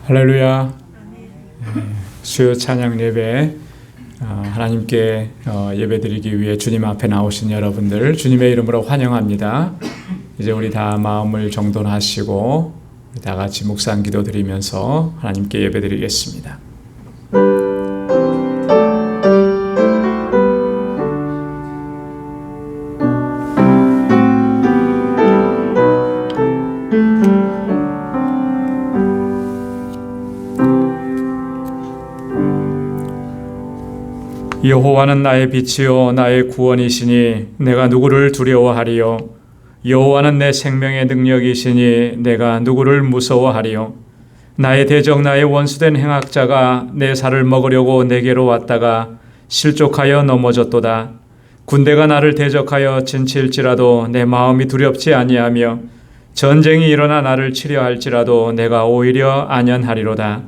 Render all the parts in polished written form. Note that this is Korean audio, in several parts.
할렐루야. 수요 찬양 예배 하나님께 예배드리기 위해 주님 앞에 나오신 여러분들 주님의 이름으로 환영합니다. 이제 우리 다 마음을 정돈하시고 다 같이 묵상 기도 드리면서 하나님께 예배드리겠습니다. 여호와는 나의 빛이요 나의 구원이시니 내가 누구를 두려워하리요. 여호와는 내 생명의 능력이시니 내가 누구를 무서워하리요. 나의 대적 나의 원수된 행악자가 내 살을 먹으려고 내게로 왔다가 실족하여 넘어졌도다. 군대가 나를 대적하여 진칠지라도 내 마음이 두렵지 아니하며 전쟁이 일어나 나를 치려 할지라도 내가 오히려 안연하리로다.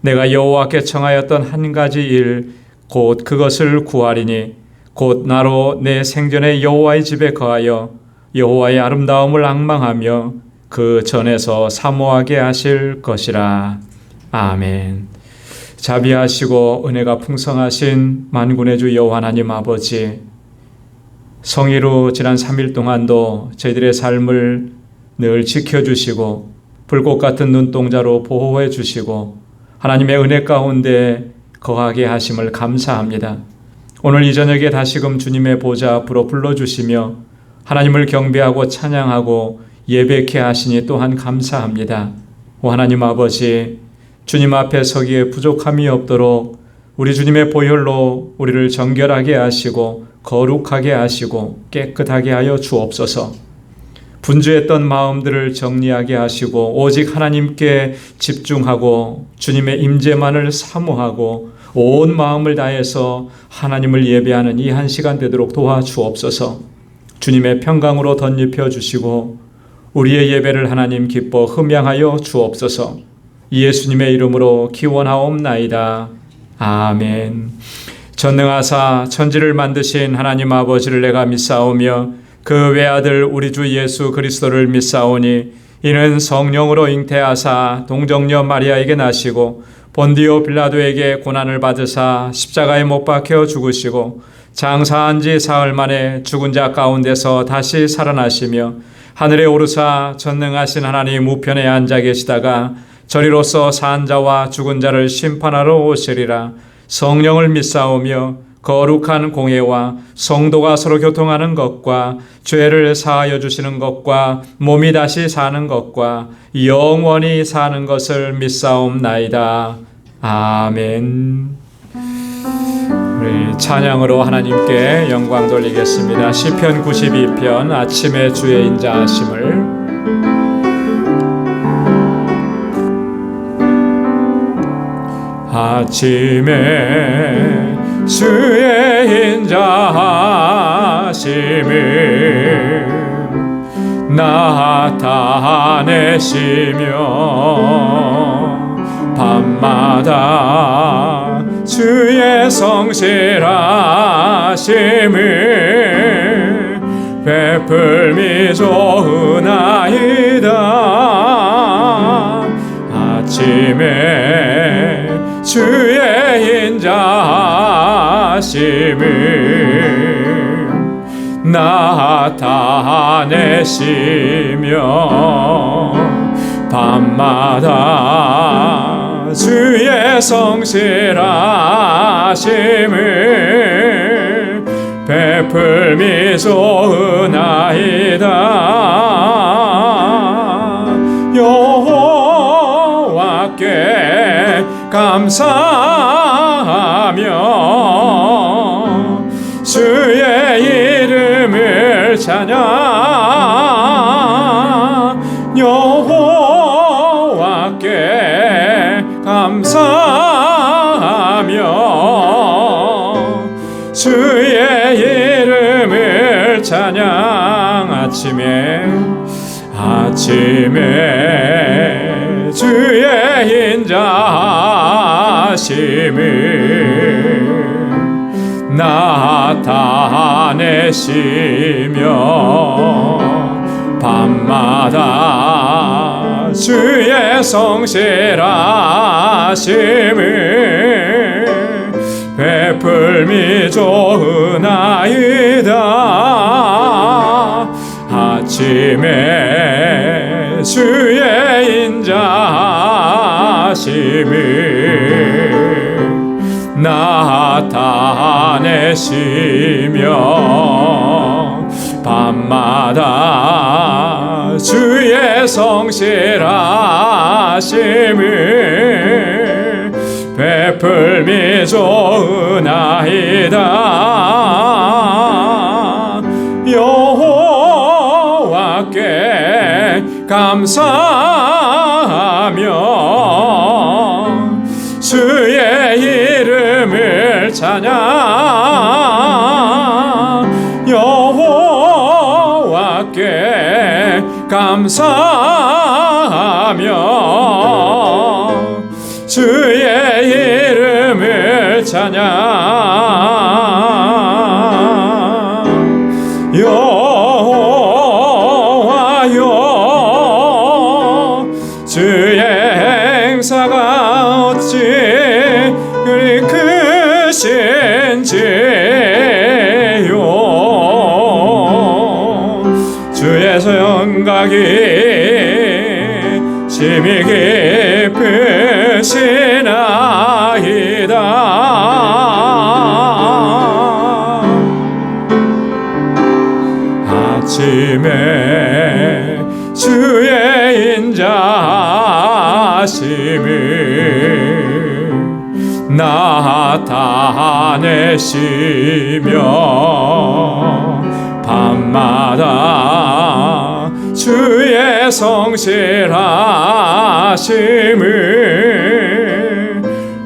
내가 여호와께 청하였던 한 가지 일 곧 그것을 구하리니 곧 나로 내 생전에 여호와의 집에 거하여 여호와의 아름다움을 앙망하며 그 전에서 사모하게 하실 것이라. 아멘. 자비하시고 은혜가 풍성하신 만군의 주 여호와 하나님 아버지, 성의로 지난 3일 동안도 저희들의 삶을 늘 지켜주시고 불꽃 같은 눈동자로 보호해 주시고 하나님의 은혜 가운데 거하게 하심을 감사합니다. 오늘 이 저녁에 다시금 주님의 보좌 앞으로 불러주시며 하나님을 경배하고 찬양하고 예배케 하시니 또한 감사합니다. 오 하나님 아버지, 주님 앞에 서기에 부족함이 없도록 우리 주님의 보혈로 우리를 정결하게 하시고 거룩하게 하시고 깨끗하게 하여 주옵소서. 분주했던 마음들을 정리하게 하시고 오직 하나님께 집중하고 주님의 임재만을 사모하고 온 마음을 다해서 하나님을 예배하는 이 한 시간 되도록 도와주옵소서. 주님의 평강으로 덧입혀 주시고 우리의 예배를 하나님 기뻐 흠양하여 주옵소서. 예수님의 이름으로 기원하옵나이다. 아멘. 전능하사 천지를 만드신 하나님 아버지를 내가 믿사오며 그 외아들 우리 주 예수 그리스도를 믿사오니 이는 성령으로 잉태하사 동정녀 마리아에게 나시고 본디오 빌라도에게 고난을 받으사 십자가에 못 박혀 죽으시고 장사한 지 사흘 만에 죽은 자 가운데서 다시 살아나시며 하늘에 오르사 전능하신 하나님 우편에 앉아 계시다가 저리로서 산 자와 죽은 자를 심판하러 오시리라. 성령을 믿사오며 거룩한 공회와 성도가 서로 교통하는 것과 죄를 사하여 주시는 것과 몸이 다시 사는 것과 영원히 사는 것을 믿사옵나이다. 아멘. 우리 찬양으로 하나님께 영광 돌리겠습니다. 시편 92편 아침에 주의 인자하심을. 아침에 주의 인자하심을 나타내시며 밤마다 주의 성실하심을 베풀미 좋으나이다. 아침에 주의 인자하심을 나타내시며 밤마다 주의 성실하심을 베풀미 좋으나이다. 여호와께 감사하며 주의 이름을 찬양. 여호와께 감사하며 주의 이름을 찬양. 아침에 주의 인자하심을 나타내시며 밤마다 주의 성실하심을 베풀미 좋으나이다. 아침에 주의 인자하심을 나타내시며 밤마다 주의 성실하심을 베풀미 좋으나이다. 여호와께 감사하며 주의 이름을 찬양. 여호와께 감사하며 주의 이름을 찬양. 여호와여 주의 행사가 어찌 그리 크신지요. 주의 영광이 심히 깊으시나이다. 아침에 주의 인자하심을 나타내시며 밤마다 주의 성실하심을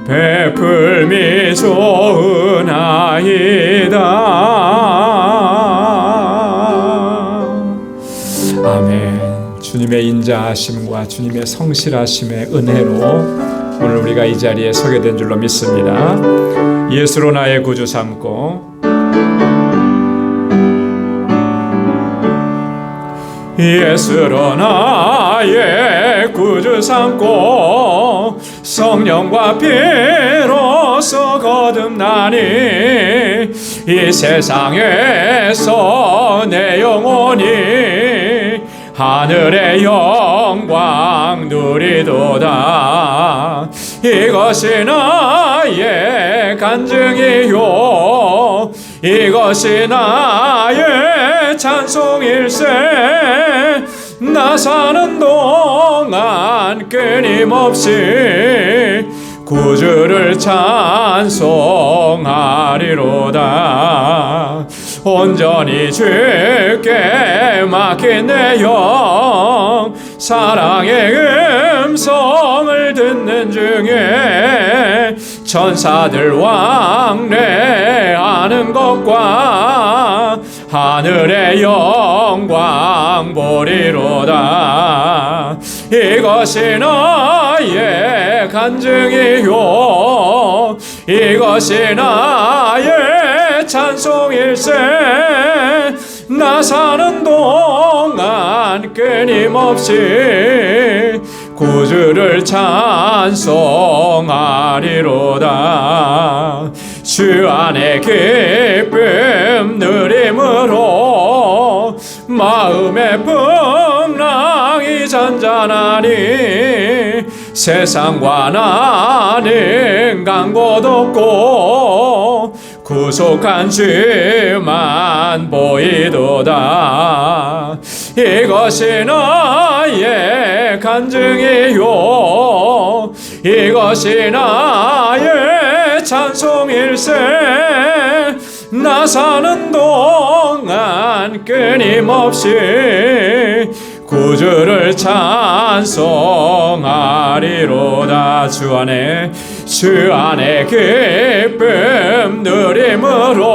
베풀미 좋으나이다. 아멘. 주님의 인자하심과 주님의 성실하심의 은혜로 오늘 우리가 이 자리에 서게 된 줄로 믿습니다. 예수로 나의 구주 삼고 예수로 나의 구주 삼고 성령과 피로써 거듭나니 이 세상에서 내 영혼이 하늘의 영광 누리도다. 이것이 나의 간증이요 이것이 나의 찬송일세. 나 사는 동안 끊임없이 구주를 찬송하리로다. 온전히 주께 맡긴 내 영 사랑의 음성을 듣는 중에 천사들 왕래하는 것과 하늘의 영광 보리로다. 이것이 나의 간증이요 이것이 나의 찬송일세. 나 사는 동안 끊임없이 구주를 찬송하리로다. 주 안에 기쁨 누림으로 마음의 풍랑이 잔잔하니 세상과 나는 간 곳 없고 구속한 주만 보이도다. 이것이 나의 간증이요 이것이 나의 찬송일세. 나 사는 동안 끊임없이 구주를 찬송하리로다. 주 안에 기쁨 누림으로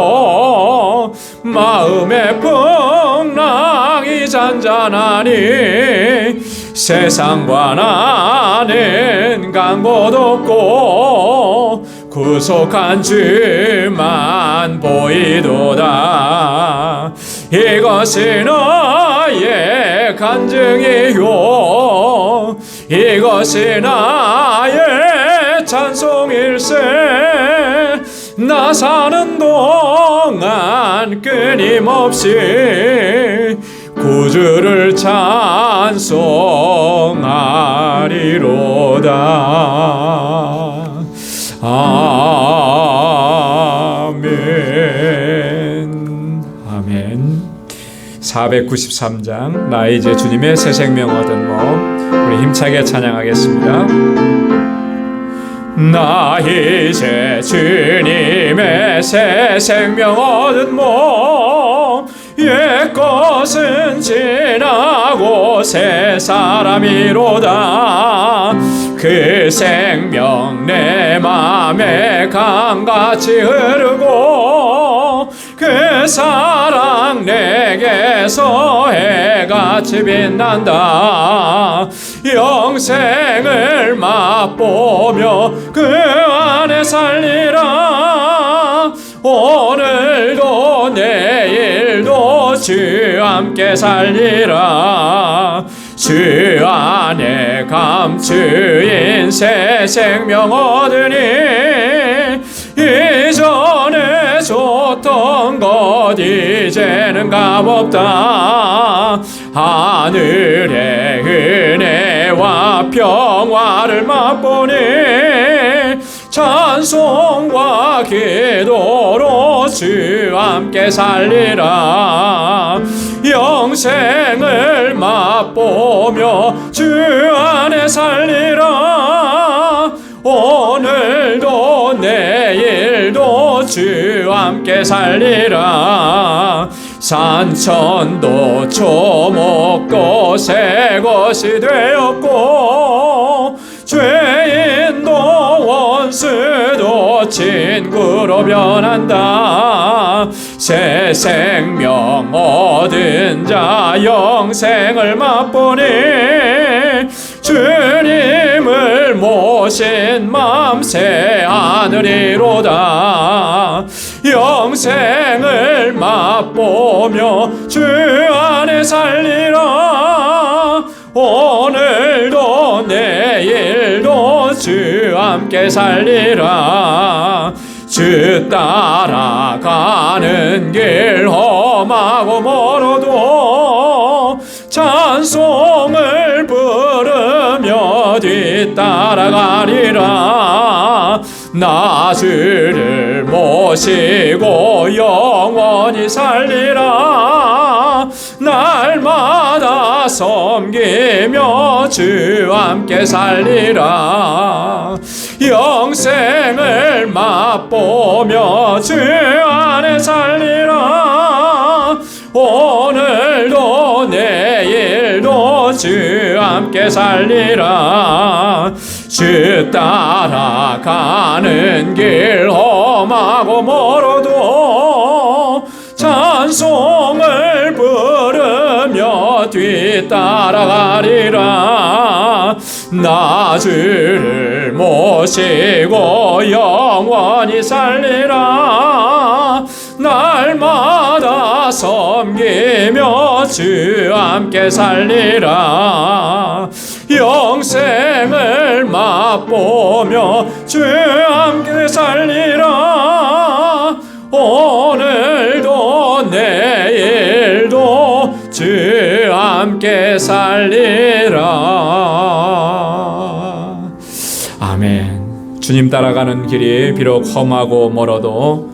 마음의 풍랑이 잔잔하니 세상과 나는 간 곳 없고 구속한 주만 보이도다. 이것이 나의 간증이요 이것이 나의 찬송일세. 나 사는 동안 끊임없이 구주를 찬송하리로다. 아멘. 아멘. 493장 나 이제 주님의 새 생명 얻은 몸, 우리 힘차게 찬양하겠습니다. 나 이제 주님의 새 생명 얻은 몸, 옛것은 지나고 새 사람이로다. 그 생명 내 맘에 강같이 흐르고 그 사랑 내게서 해같이 빛난다. 영생을 맛보며 그 안에 살리라. 오늘도 내일도 주 함께 살리라. 주 안에 감추인 새 생명 얻으니 이전에 줬던 것 이제는 값없다. 하늘의 은혜와 평화를 맛보니 찬송과 기도로 주 함께 살리라. 영생을 맛보며 주 안에 살리라. 오늘도 내일도 주 함께 살리라. 산천도 초목도 새 것이 되었고 죄인도 원수도 친구로 변한다. 새 생명 얻은 자 영생을 맛보니 주님을 모신 맘 새 하늘이로다. 영생을 맛보며 주 안에 살리라. 오늘도 내일도 주 함께 살리라. 주 따라가는 길 험하고 멀어도 찬송을 부르며 뒤따라가리라. 나 주를 모시고 영원히 살리라. 날마다 섬기며 주 함께 살리라. 영생을 맛보며 주 안에 살리라. 오늘도 내일도 주 함께 살리라. 주 따라가는 길 험하고 멀어도 찬송을 부르며 뒤따라가리라. 나 주를 모시고 영원히 살리라. 날마다 섬기며 주 함께 살리라. 영생을 맛보며 주 함께 살리라. 오늘도 내일도 주 함께 살리라. 아멘. 주님 따라가는 길이 비록 험하고 멀어도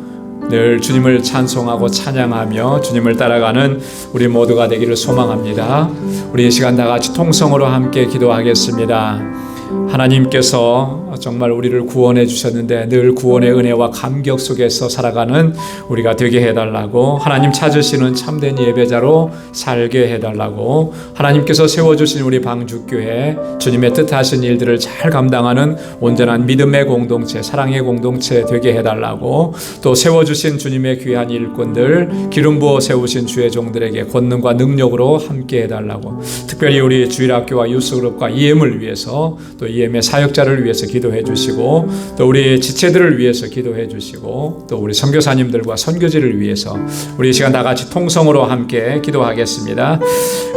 늘 주님을 찬송하고 찬양하며 주님을 따라가는 우리 모두가 되기를 소망합니다. 우리 이 시간 다같이 통성으로 함께 기도하겠습니다. 하나님께서 정말 우리를 구원해 주셨는데 늘 구원의 은혜와 감격 속에서 살아가는 우리가 되게 해달라고, 하나님 찾으시는 참된 예배자로 살게 해달라고, 하나님께서 세워주신 우리 방주교회 주님의 뜻하신 일들을 잘 감당하는 온전한 믿음의 공동체, 사랑의 공동체 되게 해달라고, 또 세워주신 주님의 귀한 일꾼들, 기름 부어 세우신 주의 종들에게 권능과 능력으로 함께 해달라고, 특별히 우리 주일학교와 유스그룹과 EM을 위해서 또 EM의 사역자를 위해서 기도해 주시고 또 우리 지체들을 위해서 기도해 주시고 또 우리 선교사님들과 선교지를 위해서 우리 이 시간 다 같이 통성으로 함께 기도하겠습니다.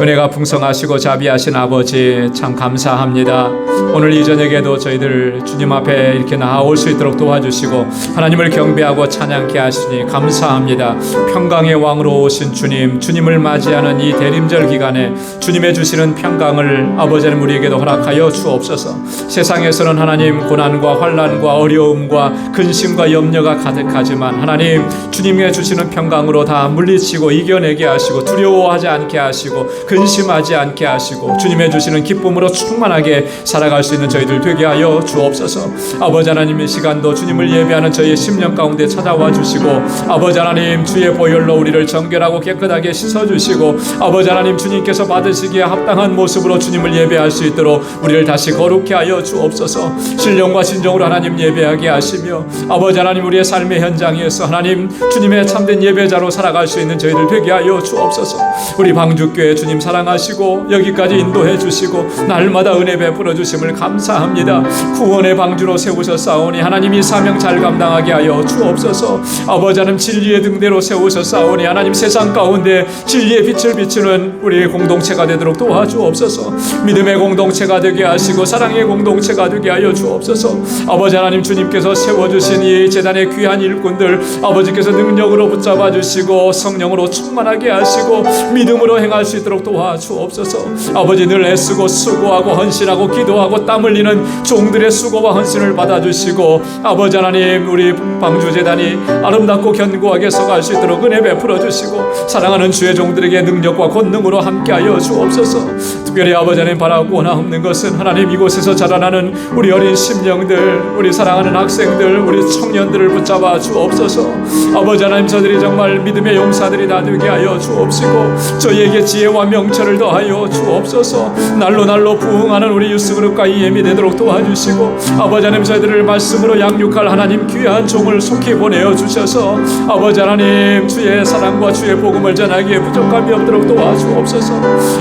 은혜가 풍성하시고 자비하신 아버지 참 감사합니다. 오늘 이 저녁에도 저희들 주님 앞에 이렇게 나아올 수 있도록 도와주시고 하나님을 경배하고 찬양케 하시니 감사합니다. 평강의 왕으로 오신 주님을 맞이하는 이 대림절 기간에 주님의 주시는 평강을 아버지 하나님 우리에게도 허락하여 주옵소서. 세상에서는 하나님 고난과 환난과 어려움과 근심과 염려가 가득하지만 하나님 주님의 주시는 평강으로 다 물리치고 이겨내게 하시고 두려워하지 않게 하시고 근심하지 않게 하시고 주님의 주시는 기쁨으로 충만하게 살아갈 수 있는 저희들 되게 하여 주옵소서. 아버지 하나님 이 시간도 주님을 예배하는 저희의 심령 가운데 찾아와 주시고 아버지 하나님 주의 보혈로 우리를 정결하고 깨끗하게 씻어주시고 아버지 하나님 주님께서 받으시기에 합당한 모습으로 주님을 예배할 수 있도록 우리를 다시 거룩케 하여 주옵소서. 신령과 진정으로 하나님 예배하게 하시며 아버지 하나님 우리의 삶의 현장에서 하나님 주님의 참된 예배자로 살아갈 수 있는 저희들 되게 하여 주옵소서. 우리 방주교회 주님 사랑하시고 여기까지 인도해 주시고 날마다 은혜 베풀어 주심을 감사합니다. 구원의 방주로 세우셨사오니 하나님 이 사명 잘 감당하게 하여 주옵소서. 아버지 하나님 진리의 등대로 세우셨사오니 하나님 세상 가운데 진리의 빛을 비추는 우리의 공동체가 되도록 도와주옵소서. 믿음의 공동체가 되게 하시고 사랑의 공동체가 되게 하여 주옵소서. 아버지 하나님 주님께서 세워주신 이 재단의 귀한 일꾼들 아버지께서 능력으로 붙잡아 주시고 성령으로 충만하게 하시고 믿음으로 행할 수 있도록 도와주옵소서. 아버지 늘 애쓰고 수고하고 헌신하고 기도하고 땀 흘리는 종들의 수고와 헌신을 받아주시고 아버지 하나님 우리 방주재단이 아름답고 견고하게 서갈 수 있도록 은혜 베풀어 주시고 사랑하는 주의 종들에게 능력과 권능으로 함께하여 주옵소서. 특별히 아버지 하나님 바라고 원하옵는 것은 하나님 이곳에서 자라나는 우리 어린 심령들 우리 사랑하는 학생들 우리 청년들을 붙잡아 주옵소서. 아버지 하나님 저들이 정말 믿음의 용사들이 다 되게 하여 주옵시고 저희에게 지혜와 명철을 더하여 주옵소서. 날로 부흥하는 우리 유스그룹과 EM이 되도록 도와주시고 아버지 하나님 저희들을 말씀으로 양육할 하나님 귀한 종을 속히 보내어 주셔서 아버지 하나님 주의 사랑과 주의 복음을 전하기에 부족함이 없도록 도와주옵소서.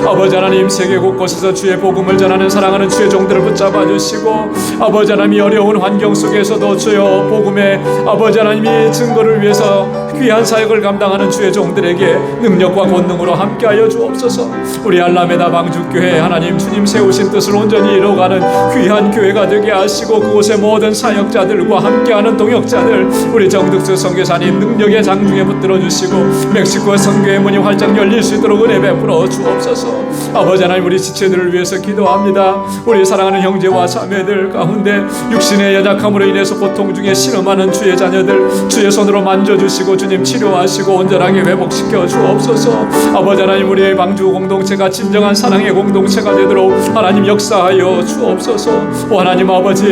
아버지 하나님 세계 곳곳에서 주의 복음을 전하는 사랑하는 주의 종들을 붙잡아 주시고 아버지 하나님 어려운 환경 속에서도 주여 복음의 아버지 하나님이 증거를 위해서 귀한 사역을 감당하는 주의 종들에게 능력과 권능으로 함께하여 주옵소서. 우리 알라메다 방주교회 하나님 주님 세우신 뜻을 온전히 이뤄가는 귀한 교회가 되게 하시고 그곳의 모든 사역자들과 함께하는 동역자들 우리 정득수 선교사님 능력의 장중에 붙들어 주시고 멕시코 선교의 문이 활짝 열릴 수 있도록 은혜 베풀어 주옵소서. 아버지 하나님 우리 지체들을 위해서 기도합니다. 우리 사랑하는 형제와 자매들 가운데 육신의 연약함으로 인해서 고통 중에 신음하는 주의 자녀들 주의 손으로 만져주시고 주님 치료하시고 온전하게 회복시켜 주옵소서. 아버지 하나님 우리의 방주 공동체가 진정한 사랑의 공동체가 되도록 하나님 역사하여 주옵소서. 하나님 아버지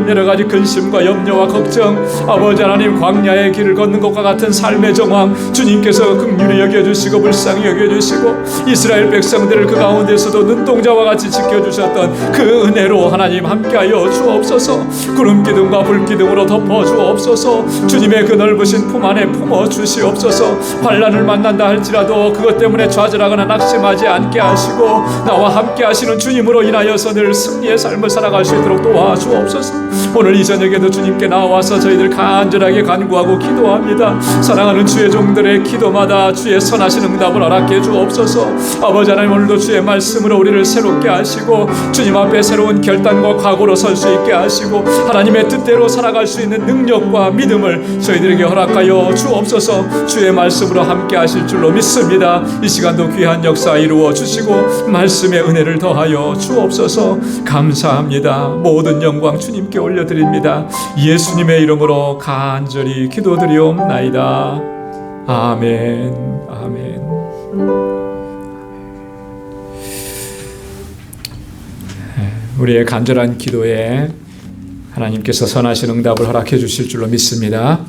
여러가지 근심과 염려와 걱정 아버지 하나님 광야의 길을 걷는 것과 같은 삶의 정황 주님께서 긍휼히 여겨주시고 불쌍히 여겨주시고 이스라엘 백성들을 그 가운데서도 눈동자와 같이 지켜주셨던 그 은혜로 하나님 함께하여 주옵소서. 구름 기둥과 불 기둥으로 덮어 주옵소서. 주님의 그 넓으신 품 안에 품어 주시옵소서. 환난을 만난다 할지라도 그것 때문에 좌절하거나 낙심하지 않게 하시고 나와 함께 하시는 주님으로 인하여서 늘 승리의 삶을 살아갈 수 있도록 도와주옵소서. 오늘 이 저녁에도 주님께 나와서 저희들 간절하게 간구하고 기도합니다. 사랑하는 주의 종들의 기도마다 주의 선하신 응답을 허락해 주옵소서. 아버지 하나님 오늘도 주의 말씀으로 우리를 새롭게 하시고 주님 앞에 새로운 결단과 각오로 설 수 있게 하시고 하나님의 뜻대로 살아갈 수 있는 능력과 믿음을 저희들에게 허락하여 주옵소서. 주의 말씀으로 함께 하실 줄로 믿습니다. 이 시간도 귀한 역사 이루어 주시고 말씀의 은혜를 더하여 주옵소서. 감사합니다. 모든 영광 주님께 올려드립니다. 예수님의 이름으로 간절히 기도드리옵나이다. 아멘. 아멘. 우리의 간절한 기도에 하나님께서 선하신 응답을 허락해 주실 줄로 믿습니다.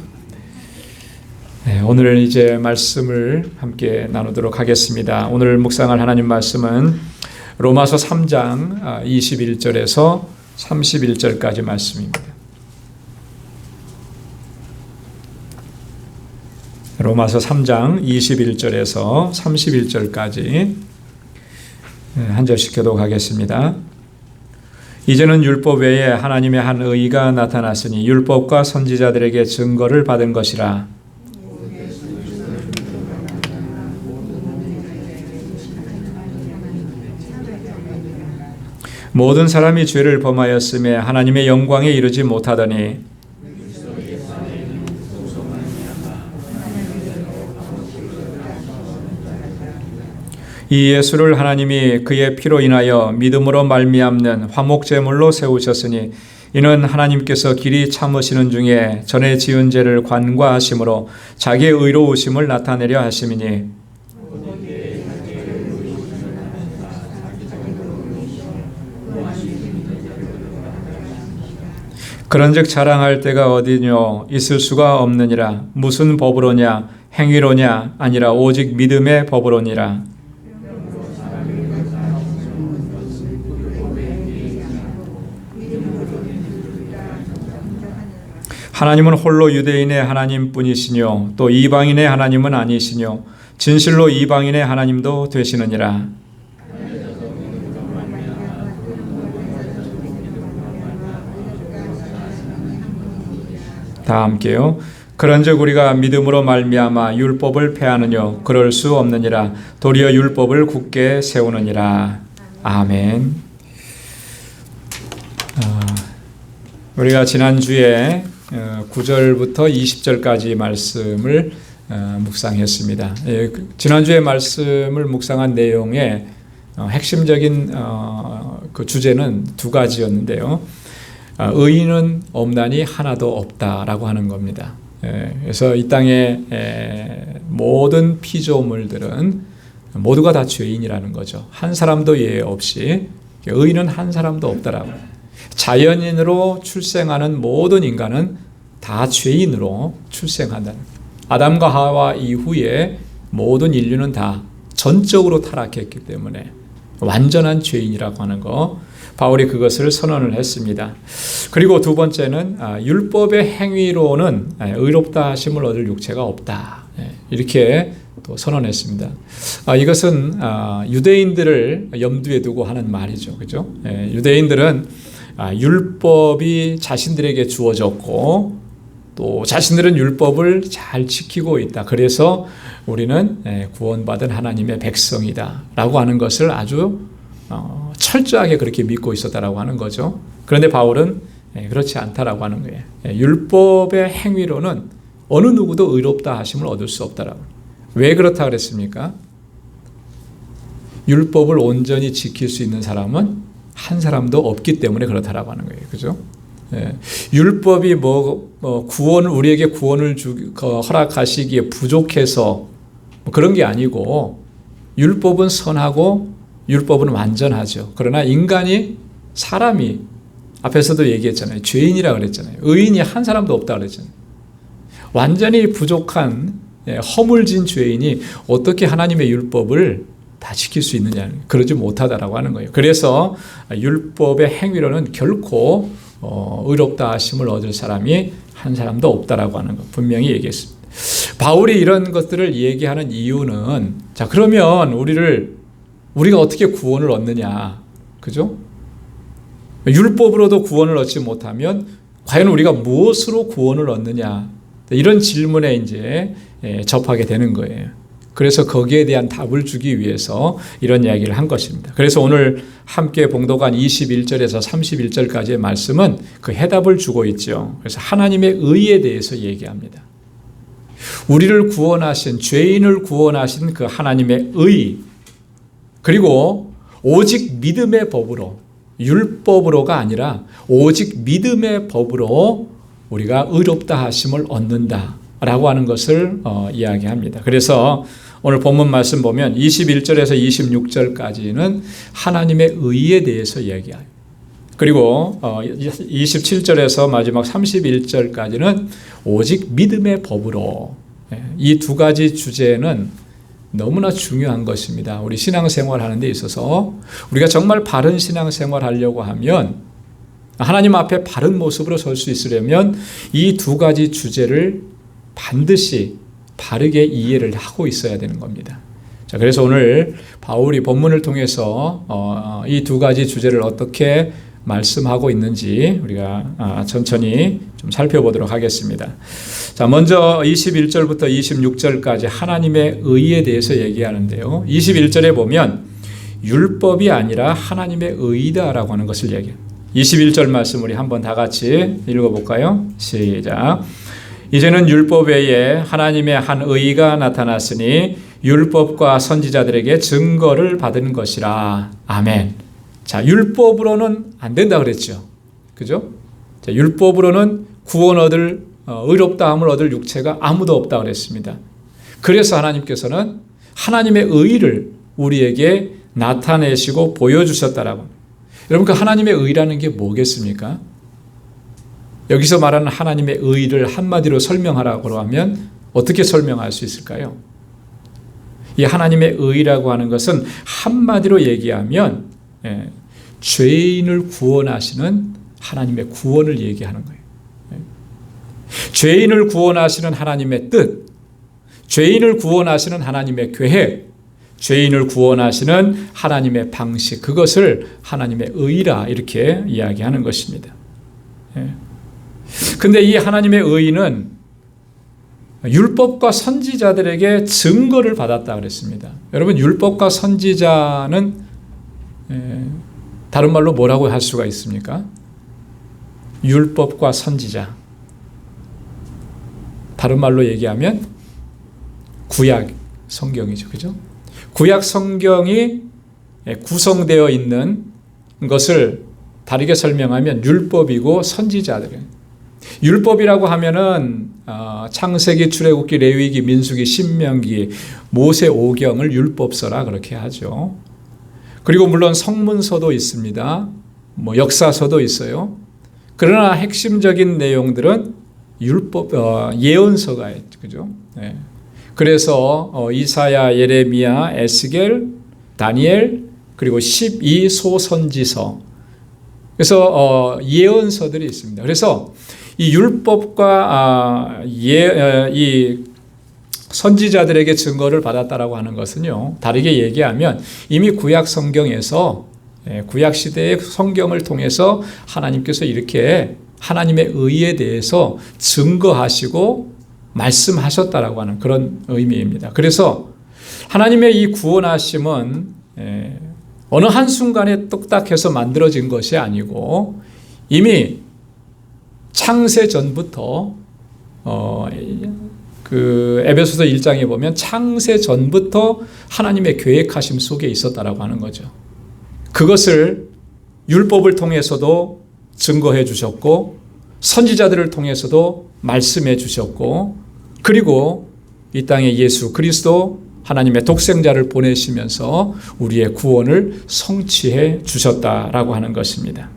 오늘 이제 말씀을 함께 나누도록 하겠습니다. 오늘 묵상할 하나님 말씀은 로마서 3장 21절에서 31절까지 말씀입니다. 로마서 3장 21절에서 31절까지 한 절씩 교독하겠습니다. 이제는 율법 외에 하나님의 한 의가 나타났으니 율법과 선지자들에게 증거를 받은 것이라. 모든 사람이 죄를 범하였음에 하나님의 영광에 이르지 못하더니 이 예수를 하나님이 그의 피로 인하여 믿음으로 말미암는 화목제물로 세우셨으니 이는 하나님께서 길이 참으시는 중에 전에 지은 죄를 관과하심으로 자기의 의로우심을 나타내려 하심이니 그런즉 자랑할 때가 어디뇨 있을 수가 없느니라. 무슨 법으로냐 행위로냐 아니라 오직 믿음의 법으로니라. 하나님은 홀로 유대인의 하나님뿐이시뇨 또 이방인의 하나님은 아니시뇨 진실로 이방인의 하나님도 되시느니라. 다 함께요. 그런즉 우리가 믿음으로 말미암아 율법을 폐하느뇨 그럴 수 없느니라. 도리어 율법을 굳게 세우느니라. 아멘. 우리가 지난주에 9절부터 20절까지 말씀을 묵상했습니다. 지난주에 말씀을 묵상한 내용의 핵심적인 그 주제는 두 가지였는데요. 의인은 없나니 하나도 없다라고 하는 겁니다. 그래서 이 땅의 모든 피조물들은 모두가 다 죄인이라는 거죠. 한 사람도 예외 없이 의인은 한 사람도 없다라고. 자연인으로 출생하는 모든 인간은 다 죄인으로 출생한다는 거예요. 아담과 하와 이후에 모든 인류는 다 전적으로 타락했기 때문에 완전한 죄인이라고 하는 거, 바울이 그것을 선언을 했습니다. 그리고 두 번째는 율법의 행위로는 의롭다 하심을 얻을 육체가 없다. 이렇게 또 선언했습니다. 이것은 유대인들을 염두에 두고 하는 말이죠. 그죠? 유대인들은 율법이 자신들에게 주어졌고 또 자신들은 율법을 잘 지키고 있다. 그래서 우리는 구원받은 하나님의 백성이다 라고 하는 것을 아주 철저하게 그렇게 믿고 있었다라고 하는 거죠. 그런데 바울은 그렇지 않다라고 하는 거예요. 율법의 행위로는 어느 누구도 의롭다 하심을 얻을 수 없다라고. 왜 그렇다 그랬습니까? 율법을 온전히 지킬 수 있는 사람은 한 사람도 없기 때문에 그렇다라고 하는 거예요. 그죠? 율법이 우리에게 구원을 허락하시기에 부족해서 그런 게 아니고 율법은 선하고 율법은 완전하죠. 그러나 사람이 앞에서도 얘기했잖아요. 죄인이라 그랬잖아요. 의인이 한 사람도 없다 그랬잖아요. 완전히 부족한 허물진 죄인이 어떻게 하나님의 율법을 다 지킬 수 있느냐, 그러지 못하다라고 하는 거예요. 그래서 율법의 행위로는 결코 의롭다 하심을 얻을 사람이 한 사람도 없다라고 하는 거 분명히 얘기했습니다. 바울이 이런 것들을 얘기하는 이유는, 자, 그러면 우리가 어떻게 구원을 얻느냐, 그죠? 율법으로도 구원을 얻지 못하면 과연 우리가 무엇으로 구원을 얻느냐, 이런 질문에 이제 접하게 되는 거예요. 그래서 거기에 대한 답을 주기 위해서 이런 이야기를 한 것입니다. 그래서 오늘 함께 봉독한 21절에서 31절까지의 말씀은 그 해답을 주고 있죠. 그래서 하나님의 의에 대해서 얘기합니다. 우리를 구원하신, 죄인을 구원하신 그 하나님의 의, 그리고 오직 믿음의 법으로, 율법으로가 아니라 오직 믿음의 법으로 우리가 의롭다 하심을 얻는다라고 하는 것을 이야기합니다. 그래서 오늘 본문 말씀 보면 21절에서 26절까지는 하나님의 의에 대해서 이야기해요. 그리고 27절에서 마지막 31절까지는 오직 믿음의 법으로, 이 두 가지 주제는 너무나 중요한 것입니다. 우리 신앙생활 하는 데 있어서 우리가 정말 바른 신앙생활 하려고 하면, 하나님 앞에 바른 모습으로 설 수 있으려면 이 두 가지 주제를 반드시 바르게 이해를 하고 있어야 되는 겁니다. 자, 그래서 오늘 바울이 본문을 통해서 이 두 가지 주제를 어떻게 말씀하고 있는지 우리가 천천히 좀 살펴보도록 하겠습니다. 자, 먼저 21절부터 26절까지 하나님의 의에 대해서 얘기하는데요. 21절에 보면 율법이 아니라 하나님의 의다라고 하는 것을 얘기해요. 21절 말씀 우리 한번 다 같이 읽어볼까요? 시작. 이제는 율법 외에 하나님의 한 의가 나타났으니 율법과 선지자들에게 증거를 받은 것이라. 아멘. 자, 율법으로는 안 된다 그랬죠. 그죠? 자, 율법으로는 구원 얻을 의롭다함을 얻을 육체가 아무도 없다 그랬습니다. 그래서 하나님께서는 하나님의 의를 우리에게 나타내시고 보여주셨다라고. 여러분, 그 하나님의 의라는 게 뭐겠습니까? 여기서 말하는 하나님의 의를 한마디로 설명하라고 하면 어떻게 설명할 수 있을까요? 이 하나님의 의라고 하는 것은 한마디로 얘기하면 죄인을 구원하시는 하나님의 구원을 얘기하는 거예요. 죄인을 구원하시는 하나님의 뜻, 죄인을 구원하시는 하나님의 계획, 죄인을 구원하시는 하나님의 방식, 그것을 하나님의 의라 이렇게 이야기하는 것입니다. 근데 이 하나님의 의는 율법과 선지자들에게 증거를 받았다 그랬습니다. 여러분, 율법과 선지자는 다른 말로 뭐라고 할 수가 있습니까? 율법과 선지자. 다른 말로 얘기하면 구약 성경이죠. 그죠? 구약 성경이 구성되어 있는 것을 다르게 설명하면 율법이고 선지자들이에요. 율법이라고 하면은 창세기, 출애굽기, 레위기, 민수기, 신명기, 모세 오경을 율법서라 그렇게 하죠. 그리고 물론 성문서도 있습니다. 뭐 역사서도 있어요. 그러나 핵심적인 내용들은 율법 예언서가 있죠. 그죠? 네. 그래서 이사야, 예레미야, 에스겔, 다니엘, 그리고 12소 선지서. 그래서 예언서들이 있습니다. 그래서 이 율법과 이 선지자들에게 증거를 받았다라고 하는 것은요, 다르게 얘기하면 이미 구약 성경에서 구약 시대의 성경을 통해서 하나님께서 이렇게 하나님의 의에 대해서 증거하시고 말씀하셨다라고 하는 그런 의미입니다. 그래서 하나님의 이 구원하심은 어느 한순간에 뚝딱해서 만들어진 것이 아니고 이미 창세 전부터 그 에베소서 1장에 보면 창세 전부터 하나님의 계획하심 속에 있었다라고 하는 거죠. 그것을 율법을 통해서도 증거해 주셨고 선지자들을 통해서도 말씀해 주셨고 그리고 이 땅에 예수 그리스도 하나님의 독생자를 보내시면서 우리의 구원을 성취해 주셨다라고 하는 것입니다.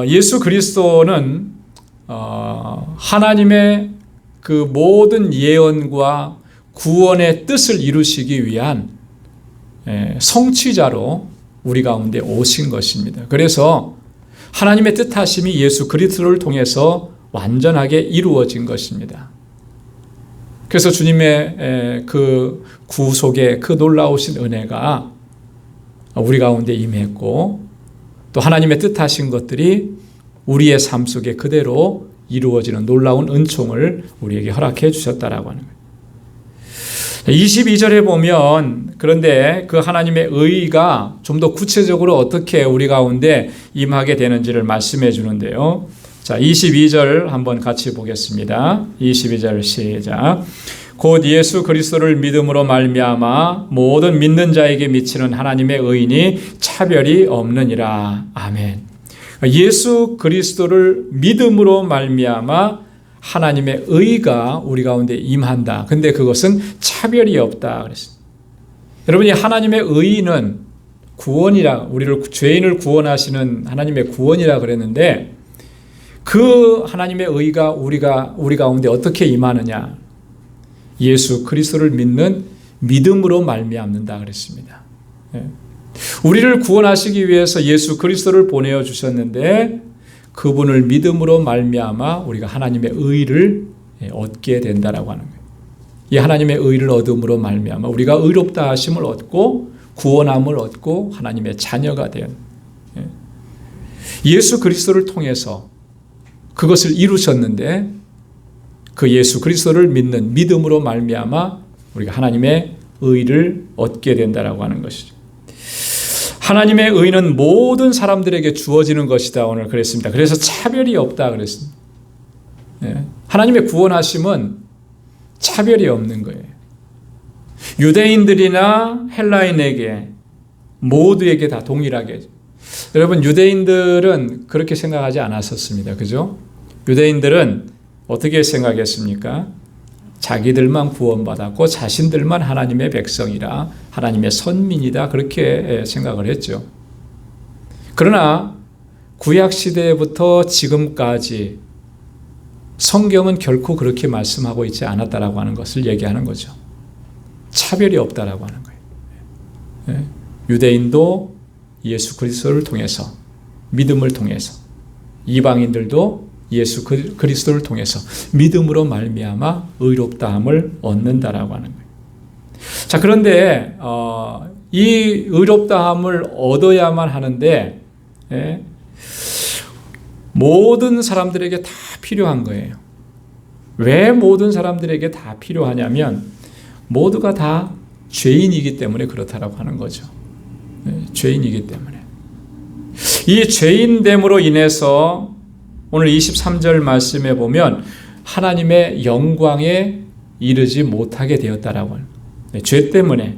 예수 그리스도는 하나님의 그 모든 예언과 구원의 뜻을 이루시기 위한 성취자로 우리 가운데 오신 것입니다. 그래서 하나님의 뜻하심이 예수 그리스도를 통해서 완전하게 이루어진 것입니다. 그래서 주님의 그 구속의 그 놀라우신 은혜가 우리 가운데 임했고 또 하나님의 뜻하신 것들이 우리의 삶 속에 그대로 이루어지는 놀라운 은총을 우리에게 허락해 주셨다라고 하는 거예요. 22절에 보면 그런데 그 하나님의 의가 좀 더 구체적으로 어떻게 우리 가운데 임하게 되는지를 말씀해 주는데요. 자, 22절 한번 같이 보겠습니다. 22절 시작. 곧 예수 그리스도를 믿음으로 말미암아 모든 믿는 자에게 미치는 하나님의 의인이 차별이 없느니라. 아멘. 예수 그리스도를 믿음으로 말미암아 하나님의 의가 우리 가운데 임한다. 근데 그것은 차별이 없다 그랬습니다. 여러분이 하나님의 의는 구원이라 우리를 죄인을 구원하시는 하나님의 구원이라 그랬는데 그 하나님의 의가 우리 가운데 어떻게 임하느냐? 예수 그리스도를 믿는 믿음으로 말미암는다 그랬습니다. 우리를 구원하시기 위해서 예수 그리스도를 보내어 주셨는데 그분을 믿음으로 말미암아 우리가 하나님의 의를 얻게 된다라고 하는 거예요. 이 하나님의 의를 얻음으로 말미암아 우리가 의롭다 하심을 얻고 구원함을 얻고 하나님의 자녀가 된 예수 그리스도를 통해서 그것을 이루셨는데 그 예수 그리스도를 믿는 믿음으로 말미암아 우리가 하나님의 의를 얻게 된다라고 하는 것이죠. 하나님의 의는 모든 사람들에게 주어지는 것이다 오늘 그랬습니다. 그래서 차별이 없다 그랬습니다. 하나님의 구원하심은 차별이 없는 거예요. 유대인들이나 헬라인에게 모두에게 다 동일하게. 여러분 유대인들은 그렇게 생각하지 않았었습니다. 그죠? 유대인들은 어떻게 생각했습니까? 자기들만 구원받았고 자신들만 하나님의 백성이라 하나님의 선민이다 그렇게 생각을 했죠. 그러나 구약시대부터 지금까지 성경은 결코 그렇게 말씀하고 있지 않았다라고 하는 것을 얘기하는 거죠. 차별이 없다라고 하는 거예요. 유대인도 예수 그리스도를 통해서 믿음을 통해서 이방인들도 예수 그리스도를 통해서 믿음으로 말미암아 의롭다함을 얻는다라고 하는 거예요. 자, 그런데 이 의롭다함을 얻어야만 하는데 모든 사람들에게 다 필요한 거예요. 왜 모든 사람들에게 다 필요하냐면 모두가 다 죄인이기 때문에 그렇다라고 하는 거죠. 죄인이기 때문에. 이 죄인됨으로 인해서 오늘 23절 말씀에 보면 하나님의 영광에 이르지 못하게 되었다라고 하는 거예요. 죄 때문에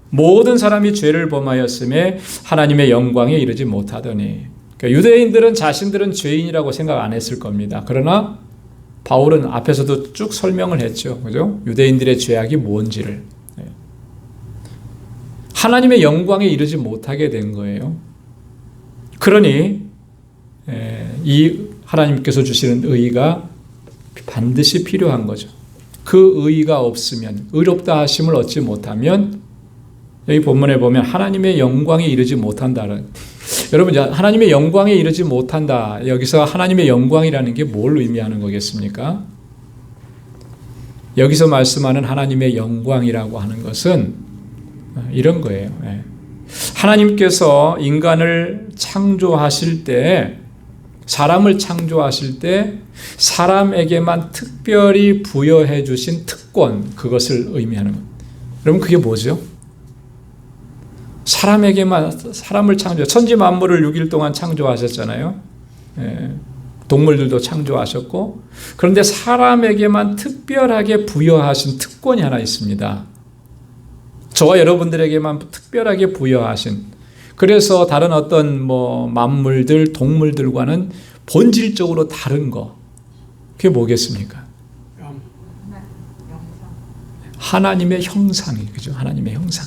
모든 사람이 죄를 범하였음에 하나님의 영광에 이르지 못하더니. 그러니까 유대인들은 자신들은 죄인이라고 생각 안 했을 겁니다. 그러나 바울은 앞에서도 쭉 설명을 했죠. 그죠? 유대인들의 죄악이 뭔지를. 하나님의 영광에 이르지 못하게 된 거예요. 그러니 이 하나님께서 주시는 의의가 반드시 필요한 거죠. 그 의의가 없으면 의롭다 하심을 얻지 못하면 여기 본문에 보면 하나님의 영광에 이르지 못한다는. 여러분 하나님의 영광에 이르지 못한다. 여기서 하나님의 영광이라는 게 뭘 의미하는 거겠습니까? 여기서 말씀하는 하나님의 영광이라고 하는 것은 이런 거예요. 하나님께서 인간을 창조하실 때 사람을 창조하실 때 사람에게만 특별히 부여해 주신 특권 그것을 의미하는 것. 여러분 그게 뭐죠? 사람을 창조 천지 만물을 6일 동안 창조하셨잖아요. 동물들도 창조하셨고 그런데 사람에게만 특별하게 부여하신 특권이 하나 있습니다. 저와 여러분들에게만 특별하게 부여하신 그래서 다른 어떤 만물들, 동물들과는 본질적으로 다른 거. 그게 뭐겠습니까? 하나님의 형상이, 그죠? 하나님의 형상.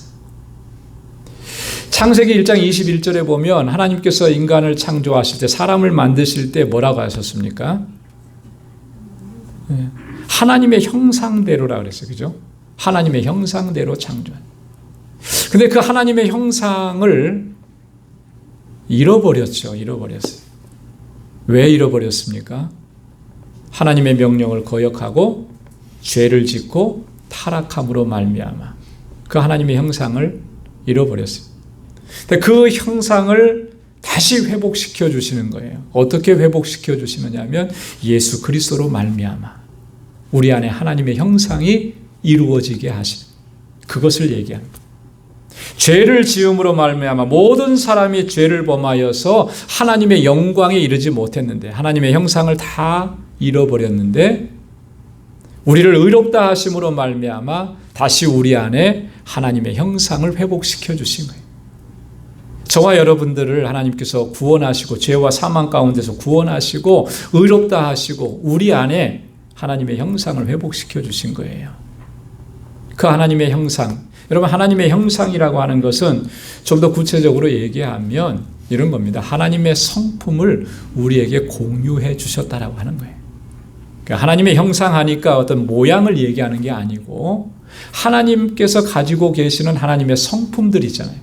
창세기 1장 21절에 보면 하나님께서 인간을 창조하실 때, 사람을 만드실 때 뭐라고 하셨습니까? 하나님의 형상대로라 그랬어요. 그죠? 하나님의 형상대로 창조한. 근데 그 하나님의 형상을 잃어버렸죠. 잃어버렸어요. 왜 잃어버렸습니까? 하나님의 명령을 거역하고 죄를 짓고 타락함으로 말미암아 그 하나님의 형상을 잃어버렸어요. 근데 그 형상을 다시 회복시켜 주시는 거예요. 어떻게 회복시켜 주시느냐 하면 예수 그리스도로 말미암아 우리 안에 하나님의 형상이 이루어지게 하시는 그것을 얘기합니다. 죄를 지음으로 말미암아 모든 사람이 죄를 범하여서 하나님의 영광에 이르지 못했는데 하나님의 형상을 다 잃어버렸는데 우리를 의롭다 하심으로 말미암아 다시 우리 안에 하나님의 형상을 회복시켜 주신 거예요. 저와 여러분들을 하나님께서 구원하시고 죄와 사망 가운데서 구원하시고 의롭다 하시고 우리 안에 하나님의 형상을 회복시켜 주신 거예요. 그 하나님의 형상, 여러분 하나님의 형상이라고 하는 것은 좀 더 구체적으로 얘기하면 이런 겁니다. 하나님의 성품을 우리에게 공유해 주셨다라고 하는 거예요. 그러니까 하나님의 형상 하니까 어떤 모양을 얘기하는 게 아니고 하나님께서 가지고 계시는 하나님의 성품들이잖아요.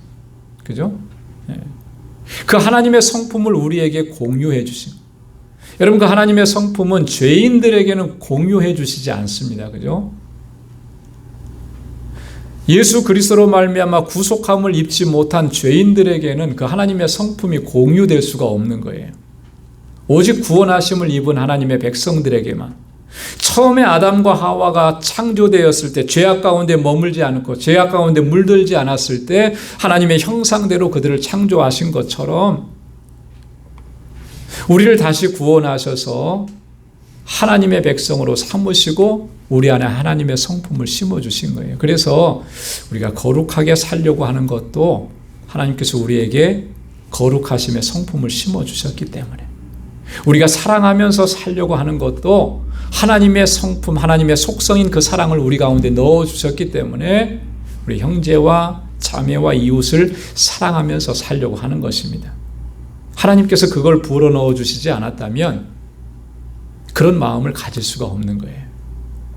그죠? 그 하나님의 성품을 우리에게 공유해 주신. 여러분 그 하나님의 성품은 죄인들에게는 공유해 주시지 않습니다. 그죠? 예수 그리스도로 말미암아 구속함을 입지 못한 죄인들에게는 그 하나님의 성품이 공유될 수가 없는 거예요. 오직 구원하심을 입은 하나님의 백성들에게만. 처음에 아담과 하와가 창조되었을 때 죄악 가운데 머물지 않고 죄악 가운데 물들지 않았을 때 하나님의 형상대로 그들을 창조하신 것처럼 우리를 다시 구원하셔서 하나님의 백성으로 삼으시고 우리 안에 하나님의 성품을 심어주신 거예요. 그래서 우리가 거룩하게 살려고 하는 것도 하나님께서 우리에게 거룩하심의 성품을 심어주셨기 때문에, 우리가 사랑하면서 살려고 하는 것도 하나님의 성품, 하나님의 속성인 그 사랑을 우리 가운데 넣어주셨기 때문에 우리 형제와 자매와 이웃을 사랑하면서 살려고 하는 것입니다. 하나님께서 그걸 불어 넣어주시지 않았다면 그런 마음을 가질 수가 없는 거예요.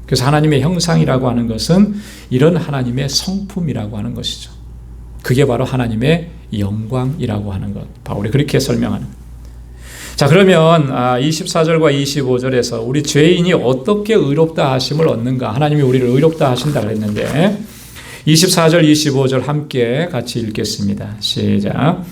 그래서 하나님의 형상이라고 하는 것은 이런 하나님의 성품이라고 하는 것이죠. 그게 바로 하나님의 영광이라고 하는 것. 바울이 그렇게 설명하는 것. 자, 그러면 24절과 25절에서 우리 죄인이 어떻게 의롭다 하심을 얻는가, 하나님이 우리를 의롭다 하신다 그랬는데 24절 25절 함께 같이 읽겠습니다. 시작.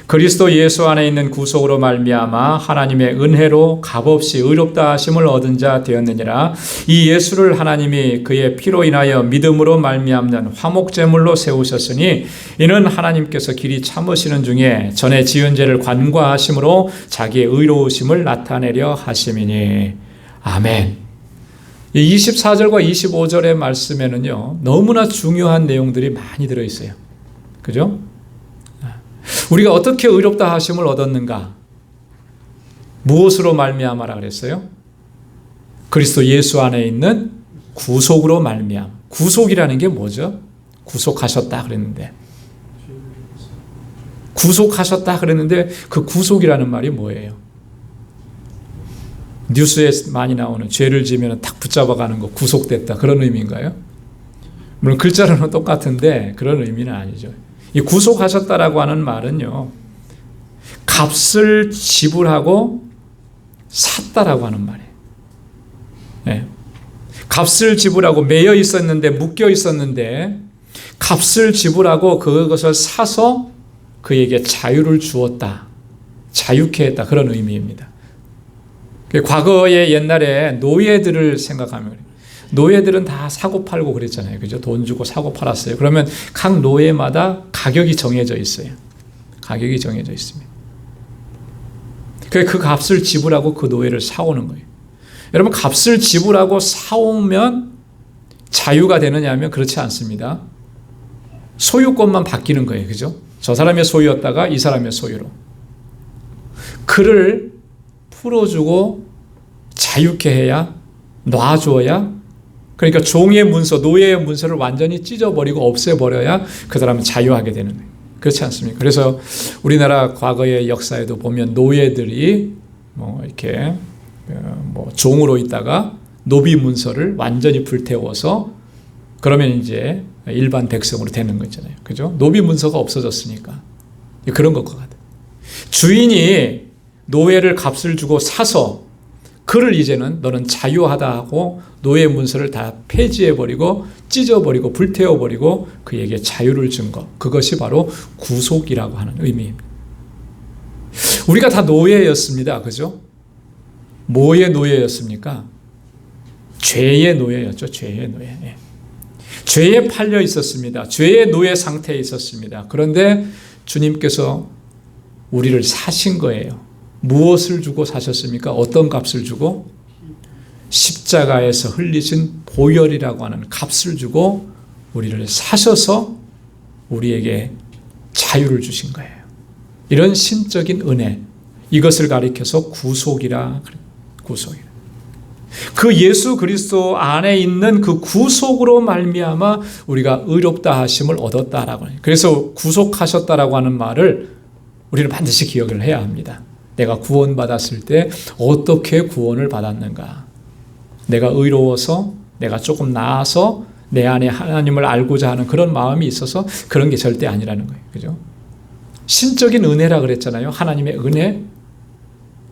그리스도 예수 안에 있는 구속으로 말미암아 하나님의 은혜로 값없이 의롭다 하심을 얻은 자 되었느니라. 이 예수를 하나님이 그의 피로 인하여 믿음으로 말미암는 화목제물로 세우셨으니 이는 하나님께서 길이 참으시는 중에 전에 지은 죄를 관과하심으로 자기의 의로우심을 나타내려 하심이니. 아멘. 이 24절과 25절의 말씀에는요, 너무나 중요한 내용들이 많이 들어있어요. 그죠? 우리가 어떻게 의롭다 하심을 얻었는가? 무엇으로 말미암아라 그랬어요? 그리스도 예수 안에 있는 구속으로 말미암. 구속이라는 게 뭐죠? 구속하셨다 그랬는데. 구속하셨다 그랬는데 그 구속이라는 말이 뭐예요? 뉴스에 많이 나오는 죄를 지으면 탁 붙잡아가는 거, 구속됐다, 그런 의미인가요? 물론 글자로는 똑같은데 그런 의미는 아니죠. 이 구속하셨다라고 하는 말은요, 값을 지불하고 샀다라고 하는 말이에요. 네. 값을 지불하고 매여 있었는데, 묶여 있었는데 값을 지불하고 그것을 사서 그에게 자유를 주었다, 자유케 했다, 그런 의미입니다. 과거에 옛날에 노예들을 생각하면, 노예들은 다 사고 팔고 그랬잖아요. 그죠? 돈 주고 사고 팔았어요. 그러면 각 노예마다 가격이 정해져 있어요. 가격이 정해져 있습니다. 그 값을 지불하고 그 노예를 사오는 거예요. 여러분, 값을 지불하고 사오면 자유가 되느냐 하면 그렇지 않습니다. 소유권만 바뀌는 거예요. 그죠? 저 사람의 소유였다가 이 사람의 소유로. 그를 풀어주고 자유케 해야, 놔줘야, 그러니까 종의 문서, 노예의 문서를 완전히 찢어버리고 없애버려야 그 사람은 자유하게 되는 거예요. 그렇지 않습니까? 그래서 우리나라 과거의 역사에도 보면 노예들이 이렇게 종으로 있다가 노비 문서를 완전히 불태워서 그러면 이제 일반 백성으로 되는 거 있잖아요. 그죠? 노비 문서가 없어졌으니까. 그런 것과 같아요. 주인이 노예를 값을 주고 사서 그를 이제는 너는 자유하다 하고 노예 문서를 다 폐지해버리고 찢어버리고 불태워버리고 그에게 자유를 준 것, 그것이 바로 구속이라고 하는 의미입니다. 우리가 다 노예였습니다. 그죠? 뭐의 노예였습니까? 죄의 노예였죠. 죄의 노예. 예. 죄에 팔려 있었습니다. 죄의 노예 상태에 있었습니다. 그런데 주님께서 우리를 사신 거예요. 무엇을 주고 사셨습니까? 어떤 값을 주고? 십자가에서 흘리신 보혈이라고 하는 값을 주고 우리를 사셔서 우리에게 자유를 주신 거예요. 이런 신적인 은혜, 이것을 가리켜서 구속이라, 구속이라. 그 예수 그리스도 안에 있는 그 구속으로 말미암아 우리가 의롭다 하심을 얻었다라고 해요. 그래서 구속하셨다라고 하는 말을 우리는 반드시 기억을 해야 합니다. 내가 구원받았을 때 어떻게 구원을 받았는가? 내가 의로워서, 내가 조금 나아서 내 안에 하나님을 알고자 하는 그런 마음이 있어서 그런 게 절대 아니라는 거예요. 그죠? 신적인 은혜라 그랬잖아요. 하나님의 은혜.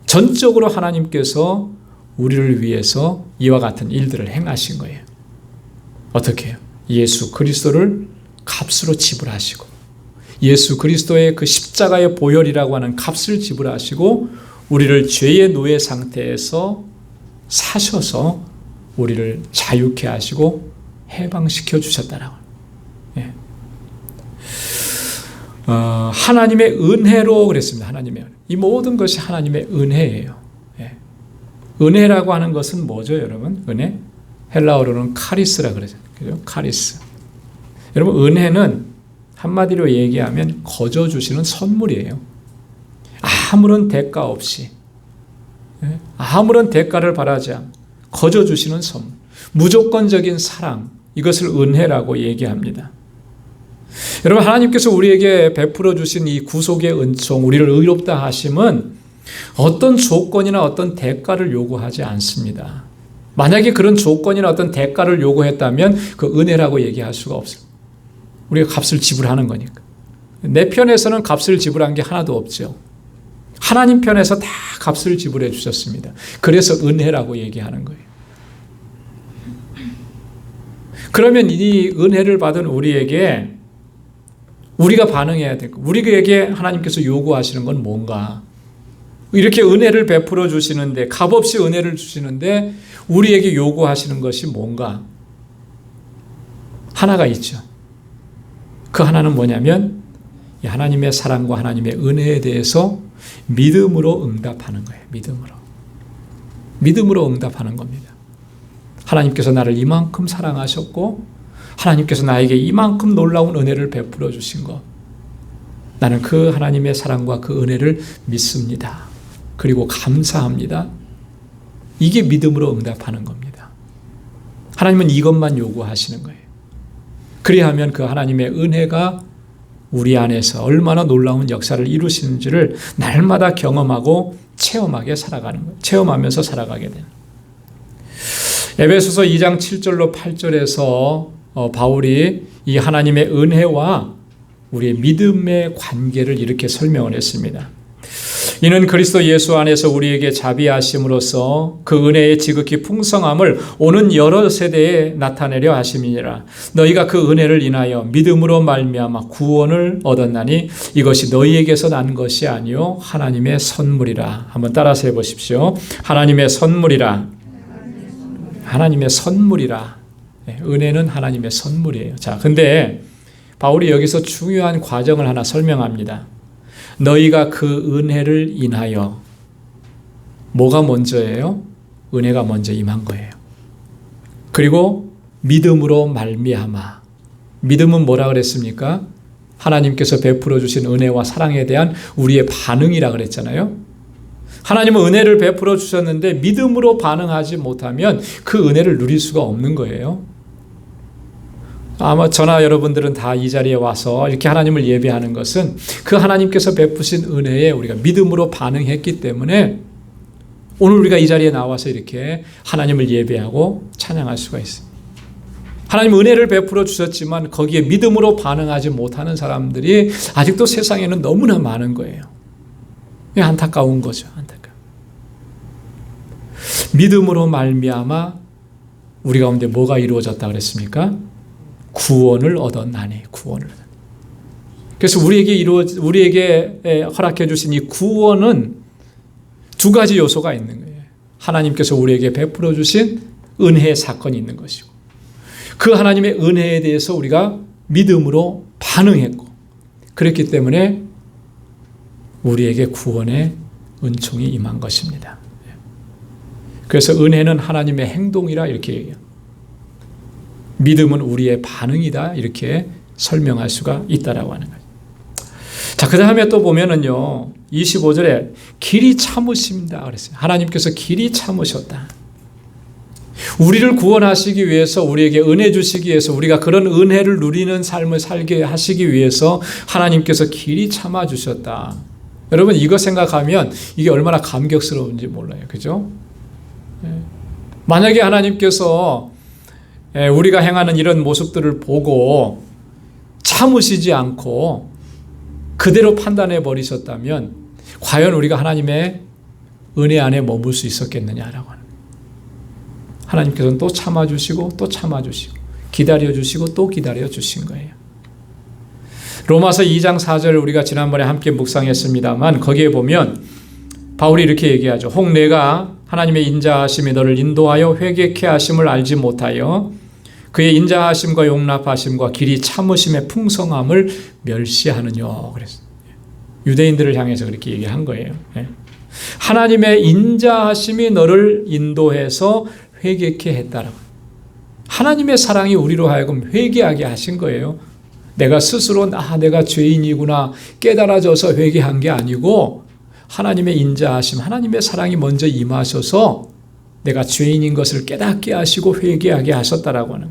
전적으로 하나님께서 우리를 위해서 이와 같은 일들을 행하신 거예요. 어떻게 해요? 예수 그리스도를 값으로 지불하시고 예수 그리스도의 그 십자가의 보혈이라고 하는 값을 지불하시고 우리를 죄의 노예 상태에서 사셔서 우리를 자유케 하시고 해방시켜 주셨다라고. 예. 하나님의 은혜로 그랬습니다. 하나님의 은혜. 이 모든 것이 하나님의 은혜예요. 예. 은혜라고 하는 것은 뭐죠, 여러분? 은혜? 헬라어로는 카리스라 그러죠. 그죠? 카리스. 여러분, 은혜는 한마디로 얘기하면 거저 주시는 선물이에요. 아무런 대가 없이, 아무런 대가를 바라지 않고 거저 주시는 선물, 무조건적인 사랑, 이것을 은혜라고 얘기합니다. 여러분, 하나님께서 우리에게 베풀어 주신 이 구속의 은총, 우리를 의롭다 하심은 어떤 조건이나 어떤 대가를 요구하지 않습니다. 만약에 그런 조건이나 어떤 대가를 요구했다면 그 은혜라고 얘기할 수가 없어요. 우리가 값을 지불하는 거니까. 내 편에서는 값을 지불한 게 하나도 없죠. 하나님 편에서 다 값을 지불해 주셨습니다. 그래서 은혜라고 얘기하는 거예요. 그러면 이 은혜를 받은 우리에게 우리가 반응해야 될 거, 우리에게 하나님께서 요구하시는 건 뭔가? 이렇게 은혜를 베풀어 주시는데, 값없이 은혜를 주시는데 우리에게 요구하시는 것이 뭔가? 하나가 있죠. 그 하나는 뭐냐면 하나님의 사랑과 하나님의 은혜에 대해서 믿음으로 응답하는 거예요. 믿음으로 응답하는 겁니다. 하나님께서 나를 이만큼 사랑하셨고 하나님께서 나에게 이만큼 놀라운 은혜를 베풀어 주신 것, 나는 그 하나님의 사랑과 그 은혜를 믿습니다. 그리고 감사합니다. 이게 믿음으로 응답하는 겁니다. 하나님은 이것만 요구하시는 거예요. 그리하면 그 하나님의 은혜가 우리 안에서 얼마나 놀라운 역사를 이루시는지를 날마다 경험하고 체험하면서 살아가게 되는. 에베소서 2장 7절로 8절에서 바울이 이 하나님의 은혜와 우리의 믿음의 관계를 이렇게 설명을 했습니다. 이는 그리스도 예수 안에서 우리에게 자비하심으로써 그 은혜의 지극히 풍성함을 오는 여러 세대에 나타내려 하심이니라. 너희가 그 은혜를 인하여 믿음으로 말미암아 구원을 얻었나니 이것이 너희에게서 난 것이 아니요 하나님의 선물이라. 한번 따라서 해보십시오. 하나님의 선물이라. 하나님의 선물이라. 은혜는 하나님의 선물이에요. 자, 근데 바울이 여기서 중요한 과정을 하나 설명합니다. 너희가 그 은혜를 인하여, 뭐가 먼저예요? 은혜가 먼저 임한 거예요. 그리고 믿음으로 말미암아. 믿음은 뭐라 그랬습니까? 하나님께서 베풀어 주신 은혜와 사랑에 대한 우리의 반응이라 그랬잖아요. 하나님은 은혜를 베풀어 주셨는데 믿음으로 반응하지 못하면 그 은혜를 누릴 수가 없는 거예요. 아마 저나 여러분들은 다 이 자리에 와서 이렇게 하나님을 예배하는 것은 그 하나님께서 베푸신 은혜에 우리가 믿음으로 반응했기 때문에 오늘 우리가 이 자리에 나와서 이렇게 하나님을 예배하고 찬양할 수가 있어요. 하나님 은혜를 베풀어 주셨지만 거기에 믿음으로 반응하지 못하는 사람들이 아직도 세상에는 너무나 많은 거예요. 안타까운 거죠. 믿음으로 말미암아 우리 가운데 뭐가 이루어졌다 그랬습니까? 구원을 얻었나니. 그래서 우리에게 허락해 주신 이 구원은 두 가지 요소가 있는 거예요. 하나님께서 우리에게 베풀어 주신 은혜의 사건이 있는 것이고, 그 하나님의 은혜에 대해서 우리가 믿음으로 반응했고, 그렇기 때문에 우리에게 구원의 은총이 임한 것입니다. 그래서 은혜는 하나님의 행동이라 이렇게 얘기해요. 믿음은 우리의 반응이다 이렇게 설명할 수가 있다라고 하는 거예요. 자, 그 다음에 또 보면은요, 25절에 길이 참으십니다 그랬어요. 하나님께서 길이 참으셨다. 우리를 구원하시기 위해서, 우리에게 은혜 주시기 위해서, 우리가 그런 은혜를 누리는 삶을 살게 하시기 위해서 하나님께서 길이 참아 주셨다. 여러분, 이거 생각하면 이게 얼마나 감격스러운지 몰라요. 그죠? 만약에 하나님께서 우리가 행하는 이런 모습들을 보고 참으시지 않고 그대로 판단해 버리셨다면 과연 우리가 하나님의 은혜 안에 머물 수 있었겠느냐라고 하는. 하나님께서는 또 참아주시고 또 참아주시고 기다려주시고 또 기다려주신 거예요. 로마서 2장 4절 우리가 지난번에 함께 묵상했습니다만 거기에 보면 바울이 이렇게 얘기하죠. 혹 내가 하나님의 인자하심이 너를 인도하여 회개케 하심을 알지 못하여 그의 인자하심과 용납하심과 길이 참으심의 풍성함을 멸시하느냐 그랬어요. 유대인들을 향해서 그렇게 얘기한 거예요. 하나님의 인자하심이 너를 인도해서 회개케 했다라고. 하나님의 사랑이 우리로 하여금 회개하게 하신 거예요. 내가 스스로 내가 죄인이구나 깨달아져서 회개한 게 아니고 하나님의 인자하심, 하나님의 사랑이 먼저 임하셔서 내가 죄인인 것을 깨닫게 하시고 회개하게 하셨다라고 하는.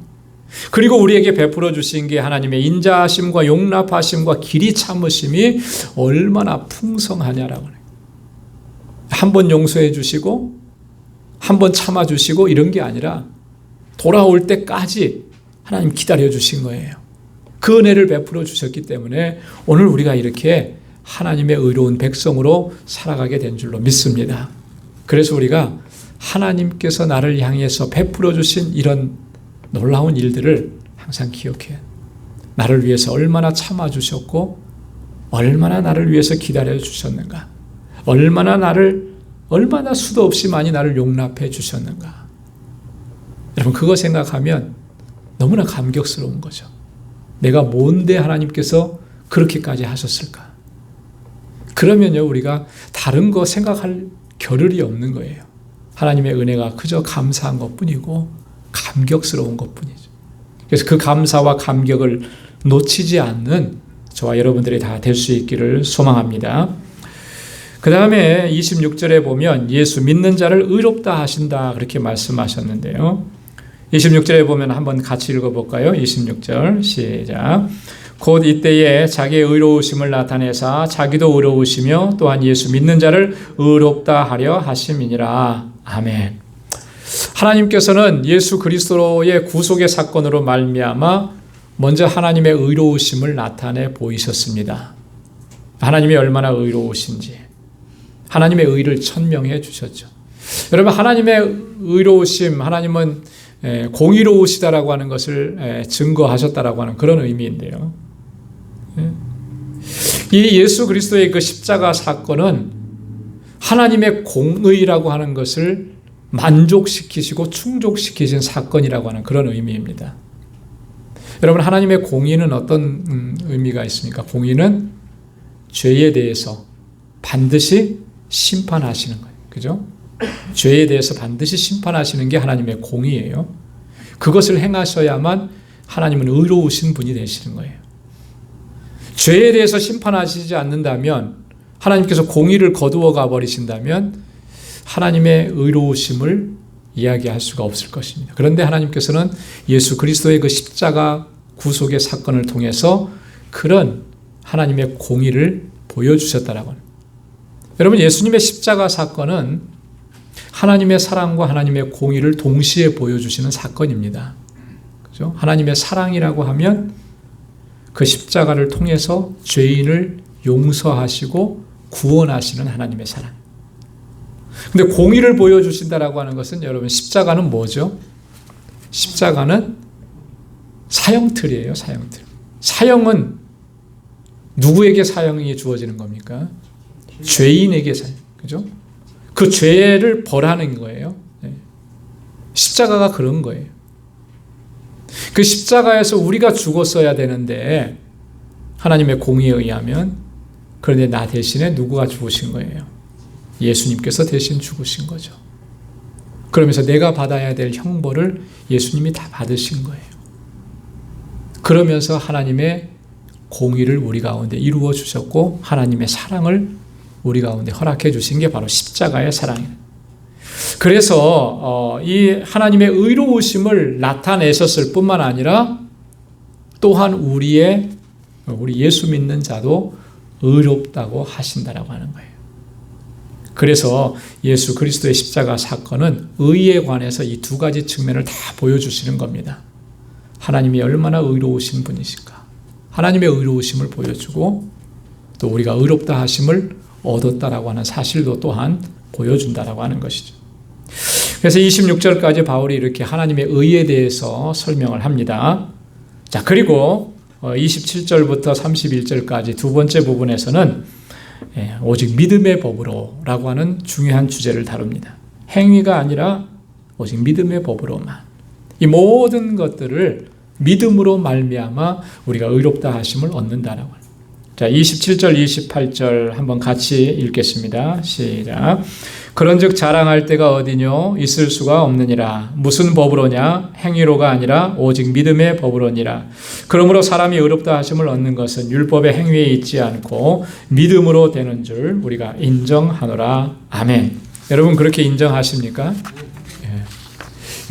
그리고 우리에게 베풀어 주신 게 하나님의 인자하심과 용납하심과 길이 참으심이 얼마나 풍성하냐라고 하는. 한 번 용서해 주시고 한 번 참아 주시고 이런 게 아니라 돌아올 때까지 하나님 기다려 주신 거예요. 그 은혜를 베풀어 주셨기 때문에 오늘 우리가 이렇게 하나님의 의로운 백성으로 살아가게 된 줄로 믿습니다. 그래서 우리가 하나님께서 나를 향해서 베풀어 주신 이런 놀라운 일들을 항상 기억해요. 나를 위해서 얼마나 참아 주셨고 얼마나 나를 위해서 기다려 주셨는가. 얼마나 수도 없이 많이 나를 용납해 주셨는가. 여러분 그거 생각하면 너무나 감격스러운 거죠. 내가 뭔데 하나님께서 그렇게까지 하셨을까? 그러면요 우리가 다른 거 생각할 겨를이 없는 거예요. 하나님의 은혜가 그저 감사한 것뿐이고 감격스러운 것뿐이죠. 그래서 그 감사와 감격을 놓치지 않는 저와 여러분들이 다 될 수 있기를 소망합니다. 그 다음에 26절에 보면 예수 믿는 자를 의롭다 하신다 그렇게 말씀하셨는데요. 26절에 보면 한번 같이 읽어볼까요? 26절 시작. 곧 이때에 자기의 의로우심을 나타내사 자기도 의로우시며 또한 예수 믿는 자를 의롭다 하려 하심이니라. 아멘. 하나님께서는 예수 그리스도의 구속의 사건으로 말미암아 먼저 하나님의 의로우심을 나타내 보이셨습니다. 하나님이 얼마나 의로우신지 하나님의 의를 천명해 주셨죠. 여러분 하나님의 의로우심, 하나님은 공의로우시다라고 하는 것을 증거하셨다라고 하는 그런 의미인데요. 이 예수 그리스도의 그 십자가 사건은 하나님의 공의라고 하는 것을 만족시키시고 충족시키신 사건이라고 하는 그런 의미입니다. 여러분 하나님의 공의는 어떤 의미가 있습니까? 공의는 죄에 대해서 반드시 심판하시는 거예요. 그죠? 죄에 대해서 반드시 심판하시는 게 하나님의 공의예요. 그것을 행하셔야만 하나님은 의로우신 분이 되시는 거예요. 죄에 대해서 심판하시지 않는다면 하나님께서 공의를 거두어 가버리신다면 하나님의 의로우심을 이야기할 수가 없을 것입니다. 그런데 하나님께서는 예수 그리스도의 그 십자가 구속의 사건을 통해서 그런 하나님의 공의를 보여주셨다라고 합니다. 여러분 예수님의 십자가 사건은 하나님의 사랑과 하나님의 공의를 동시에 보여주시는 사건입니다. 그죠? 하나님의 사랑이라고 하면 그 십자가를 통해서 죄인을 용서하시고 구원하시는 하나님의 사랑. 근데 공의를 보여주신다라고 하는 것은 여러분 십자가는 뭐죠? 십자가는 사형틀이에요. 사형틀. 사형은 누구에게 사형이 주어지는 겁니까? 죄인에게 사형. 그죠? 그 죄를 벌하는 거예요. 십자가가 그런 거예요. 그 십자가에서 우리가 죽었어야 되는데 하나님의 공의에 의하면 그런데 나 대신에 누구가 죽으신 거예요? 예수님께서 대신 죽으신 거죠. 그러면서 내가 받아야 될 형벌을 예수님이 다 받으신 거예요. 그러면서 하나님의 공의를 우리 가운데 이루어 주셨고 하나님의 사랑을 우리 가운데 허락해 주신 게 바로 십자가의 사랑이에요. 그래서 이 하나님의 의로우심을 나타내셨을 뿐만 아니라 또한 우리 예수 믿는 자도 의롭다고 하신다라고 하는 거예요. 그래서 예수 그리스도의 십자가 사건은 의에 관해서 이 두 가지 측면을 다 보여주시는 겁니다. 하나님이 얼마나 의로우신 분이신가. 하나님의 의로우심을 보여주고 또 우리가 의롭다 하심을 얻었다라고 하는 사실도 또한 보여준다라고 하는 것이죠. 그래서 26절까지 바울이 이렇게 하나님의 의에 대해서 설명을 합니다. 자, 그리고 27절부터 31절까지 두 번째 부분에서는 오직 믿음의 법으로라고 하는 중요한 주제를 다룹니다. 행위가 아니라 오직 믿음의 법으로만. 이 모든 것들을 믿음으로 말미암아 우리가 의롭다 하심을 얻는다라고 합니다. 자, 27절, 28절 한번 같이 읽겠습니다. 시작. 그런즉 자랑할 데가 어디뇨? 있을 수가 없느니라. 무슨 법으로냐? 행위로가 아니라 오직 믿음의 법으로니라. 그러므로 사람이 의롭다 하심을 얻는 것은 율법의 행위에 있지 않고 믿음으로 되는 줄 우리가 인정하노라. 아멘. 여러분 그렇게 인정하십니까?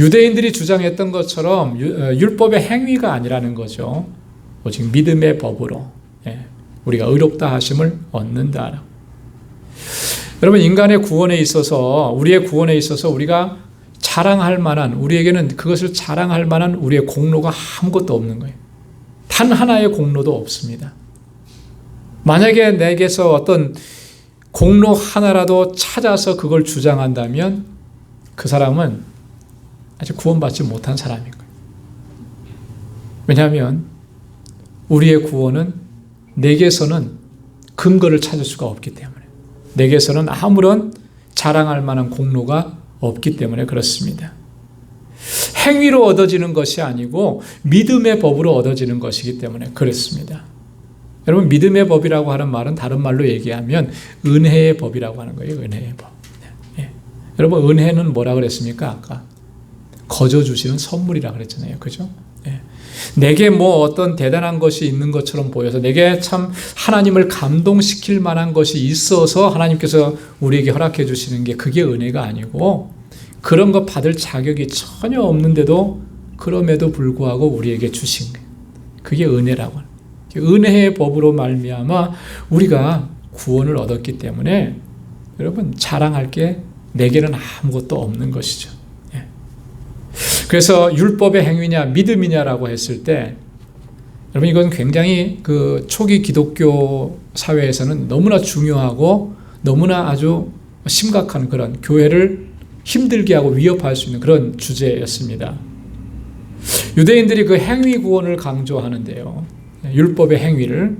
유대인들이 주장했던 것처럼 율법의 행위가 아니라는 거죠. 오직 믿음의 법으로 우리가 의롭다 하심을 얻는다. 여러분 인간의 구원에 있어서 우리의 구원에 있어서 우리가 자랑할 만한 우리에게는 그것을 자랑할 만한 우리의 공로가 아무것도 없는 거예요. 단 하나의 공로도 없습니다. 만약에 내게서 어떤 공로 하나라도 찾아서 그걸 주장한다면 그 사람은 아직 구원받지 못한 사람인 거예요. 왜냐하면 우리의 구원은 내게서는 근거를 찾을 수가 없기 때문에 내게서는 아무런 자랑할 만한 공로가 없기 때문에 그렇습니다. 행위로 얻어지는 것이 아니고 믿음의 법으로 얻어지는 것이기 때문에 그렇습니다. 여러분 믿음의 법이라고 하는 말은 다른 말로 얘기하면 은혜의 법이라고 하는 거예요. 은혜의 법. 여러분 은혜는 뭐라 그랬습니까? 아까 거저 주시는 선물이라 그랬잖아요. 그죠? 내게 뭐 어떤 대단한 것이 있는 것처럼 보여서 내게 참 하나님을 감동시킬 만한 것이 있어서 하나님께서 우리에게 허락해 주시는 게 그게 은혜가 아니고 그런 거 받을 자격이 전혀 없는데도 그럼에도 불구하고 우리에게 주신 거예요. 그게 은혜라고 하는 거예요. 은혜의 법으로 말미암아 우리가 구원을 얻었기 때문에 여러분 자랑할 게 내게는 아무것도 없는 것이죠. 그래서 율법의 행위냐 믿음이냐라고 했을 때 여러분 이건 굉장히 그 초기 기독교 사회에서는 너무나 중요하고 너무나 아주 심각한 그런 교회를 힘들게 하고 위협할 수 있는 그런 주제였습니다. 유대인들이 그 행위 구원을 강조하는데요. 율법의 행위를.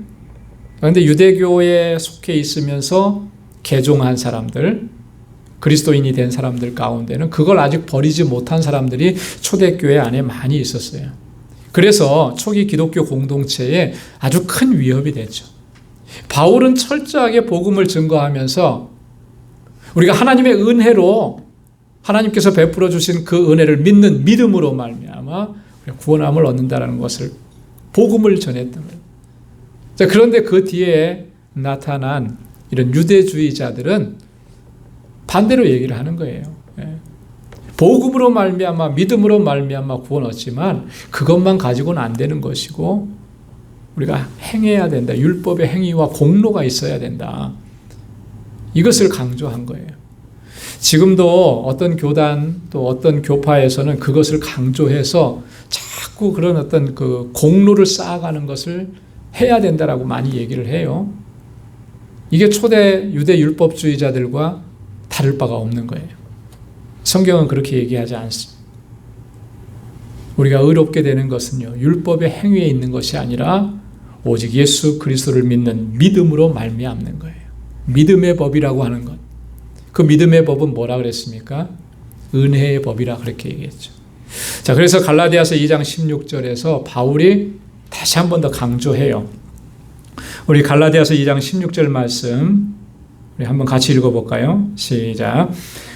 그런데 유대교에 속해 있으면서 개종한 사람들 그리스도인이 된 사람들 가운데는 그걸 아직 버리지 못한 사람들이 초대교회 안에 많이 있었어요. 그래서 초기 기독교 공동체에 아주 큰 위협이 됐죠. 바울은 철저하게 복음을 증거하면서 우리가 하나님의 은혜로 하나님께서 베풀어 주신 그 은혜를 믿는 믿음으로 말미암아 구원함을 얻는다는 것을 복음을 전했던 거예요. 자, 그런데 그 뒤에 나타난 이런 유대주의자들은 반대로 얘기를 하는 거예요. 복음으로 말미암아 믿음으로 말미암아 구원 얻지만 그것만 가지고는 안 되는 것이고 우리가 행해야 된다. 율법의 행위와 공로가 있어야 된다. 이것을 강조한 거예요. 지금도 어떤 교단 또 어떤 교파에서는 그것을 강조해서 자꾸 그런 어떤 그 공로를 쌓아가는 것을 해야 된다라고 많이 얘기를 해요. 이게 초대 유대 율법주의자들과 다를 바가 없는 거예요. 성경은 그렇게 얘기하지 않습니다. 우리가 의롭게 되는 것은요, 율법의 행위에 있는 것이 아니라 오직 예수 그리스도를 믿는 믿음으로 말미암는 거예요. 믿음의 법이라고 하는 것. 그 믿음의 법은 뭐라 그랬습니까? 은혜의 법이라 그렇게 얘기했죠. 자, 그래서 갈라디아서 2장 16절에서 바울이 다시 한 번 더 강조해요. 우리 갈라디아서 2장 16절 말씀 우리 한번 같이 읽어볼까요? 시작.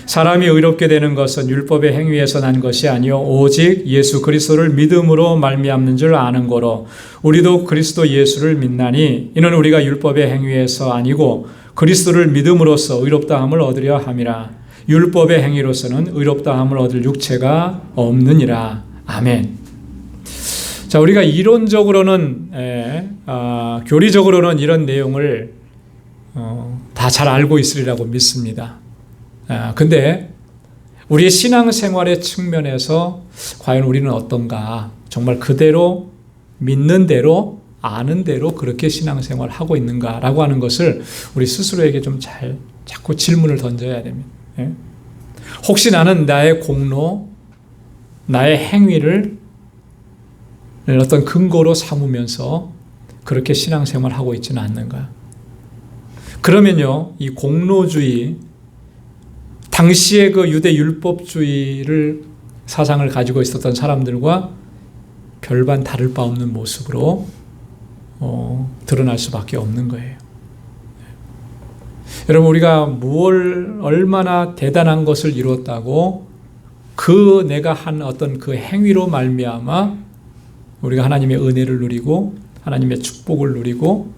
사람이 의롭게 되는 것은 율법의 행위에서 난 것이 아니요 오직 예수 그리스도를 믿음으로 말미암는 줄 아는 거로 우리도 그리스도 예수를 믿나니 이는 우리가 율법의 행위에서 아니고 그리스도를 믿음으로써 의롭다함을 얻으려 함이라. 율법의 행위로서는 의롭다함을 얻을 육체가 없느니라. 아멘. 자, 우리가 이론적으로는 교리적으로는 이런 내용을 다 잘 알고 있으리라고 믿습니다. 근데 우리의 신앙생활의 측면에서 과연 우리는 어떤가? 정말 그대로 믿는 대로 아는 대로 그렇게 신앙생활을 하고 있는가라고 하는 것을 우리 스스로에게 좀 자꾸 질문을 던져야 됩니다. 혹시 나는 나의 공로, 나의 행위를 어떤 근거로 삼으면서 그렇게 신앙생활을 하고 있지는 않는가? 그러면요, 이 공로주의, 당시의 그 유대 율법주의를 사상을 가지고 있었던 사람들과 별반 다를 바 없는 모습으로 드러날 수밖에 없는 거예요. 여러분, 우리가 무엇을 얼마나 대단한 것을 이뤘다고 그 내가 한 어떤 그 행위로 말미암아 우리가 하나님의 은혜를 누리고 하나님의 축복을 누리고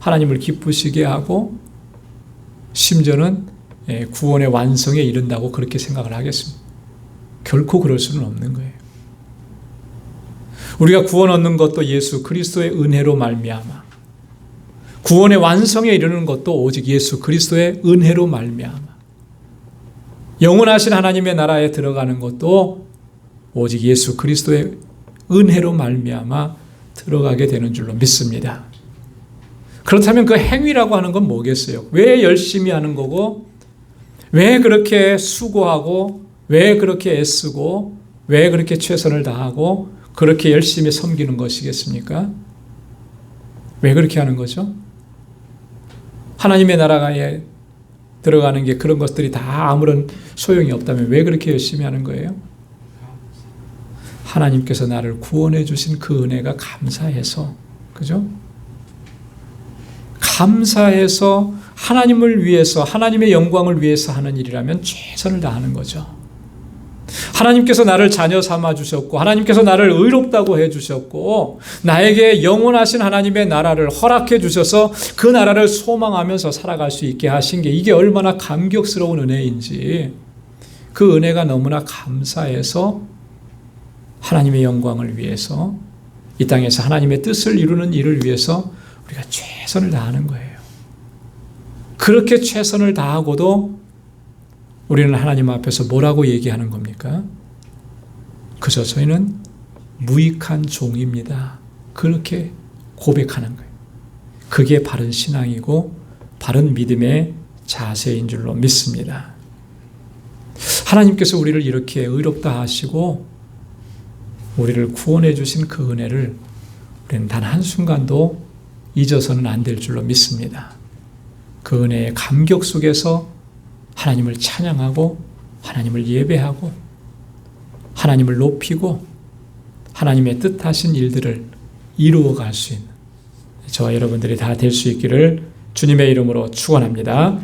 하나님을 기쁘시게 하고 심지어는 구원의 완성에 이른다고 그렇게 생각을 하겠습니다. 결코 그럴 수는 없는 거예요. 우리가 구원 얻는 것도 예수 그리스도의 은혜로 말미암아, 구원의 완성에 이르는 것도 오직 예수 그리스도의 은혜로 말미암아, 영원하신 하나님의 나라에 들어가는 것도 오직 예수 그리스도의 은혜로 말미암아 들어가게 되는 줄로 믿습니다. 그렇다면 그 행위라고 하는 건 뭐겠어요? 왜 열심히 하는 거고, 왜 그렇게 수고하고, 왜 그렇게 애쓰고, 왜 그렇게 최선을 다하고 그렇게 열심히 섬기는 것이겠습니까? 왜 그렇게 하는 거죠? 하나님의 나라에 들어가는 게 그런 것들이 다 아무런 소용이 없다면 왜 그렇게 열심히 하는 거예요? 하나님께서 나를 구원해 주신 그 은혜가 감사해서, 그죠? 감사해서 하나님을 위해서, 하나님의 영광을 위해서 하는 일이라면 최선을 다하는 거죠. 하나님께서 나를 자녀 삼아 주셨고, 하나님께서 나를 의롭다고 해 주셨고, 나에게 영원하신 하나님의 나라를 허락해 주셔서 그 나라를 소망하면서 살아갈 수 있게 하신 게 이게 얼마나 감격스러운 은혜인지, 그 은혜가 너무나 감사해서 하나님의 영광을 위해서, 이 땅에서 하나님의 뜻을 이루는 일을 위해서 우리가 최선을 다하는 거예요. 그렇게 최선을 다하고도 우리는 하나님 앞에서 뭐라고 얘기하는 겁니까? 그저 저희는 무익한 종입니다. 그렇게 고백하는 거예요. 그게 바른 신앙이고 바른 믿음의 자세인 줄로 믿습니다. 하나님께서 우리를 이렇게 의롭다 하시고 우리를 구원해 주신 그 은혜를 우리는 단 한순간도 잊어서는 안 될 줄로 믿습니다. 그 은혜의 감격 속에서 하나님을 찬양하고 하나님을 예배하고 하나님을 높이고 하나님의 뜻하신 일들을 이루어갈 수 있는 저와 여러분들이 다 될 수 있기를 주님의 이름으로 축원합니다.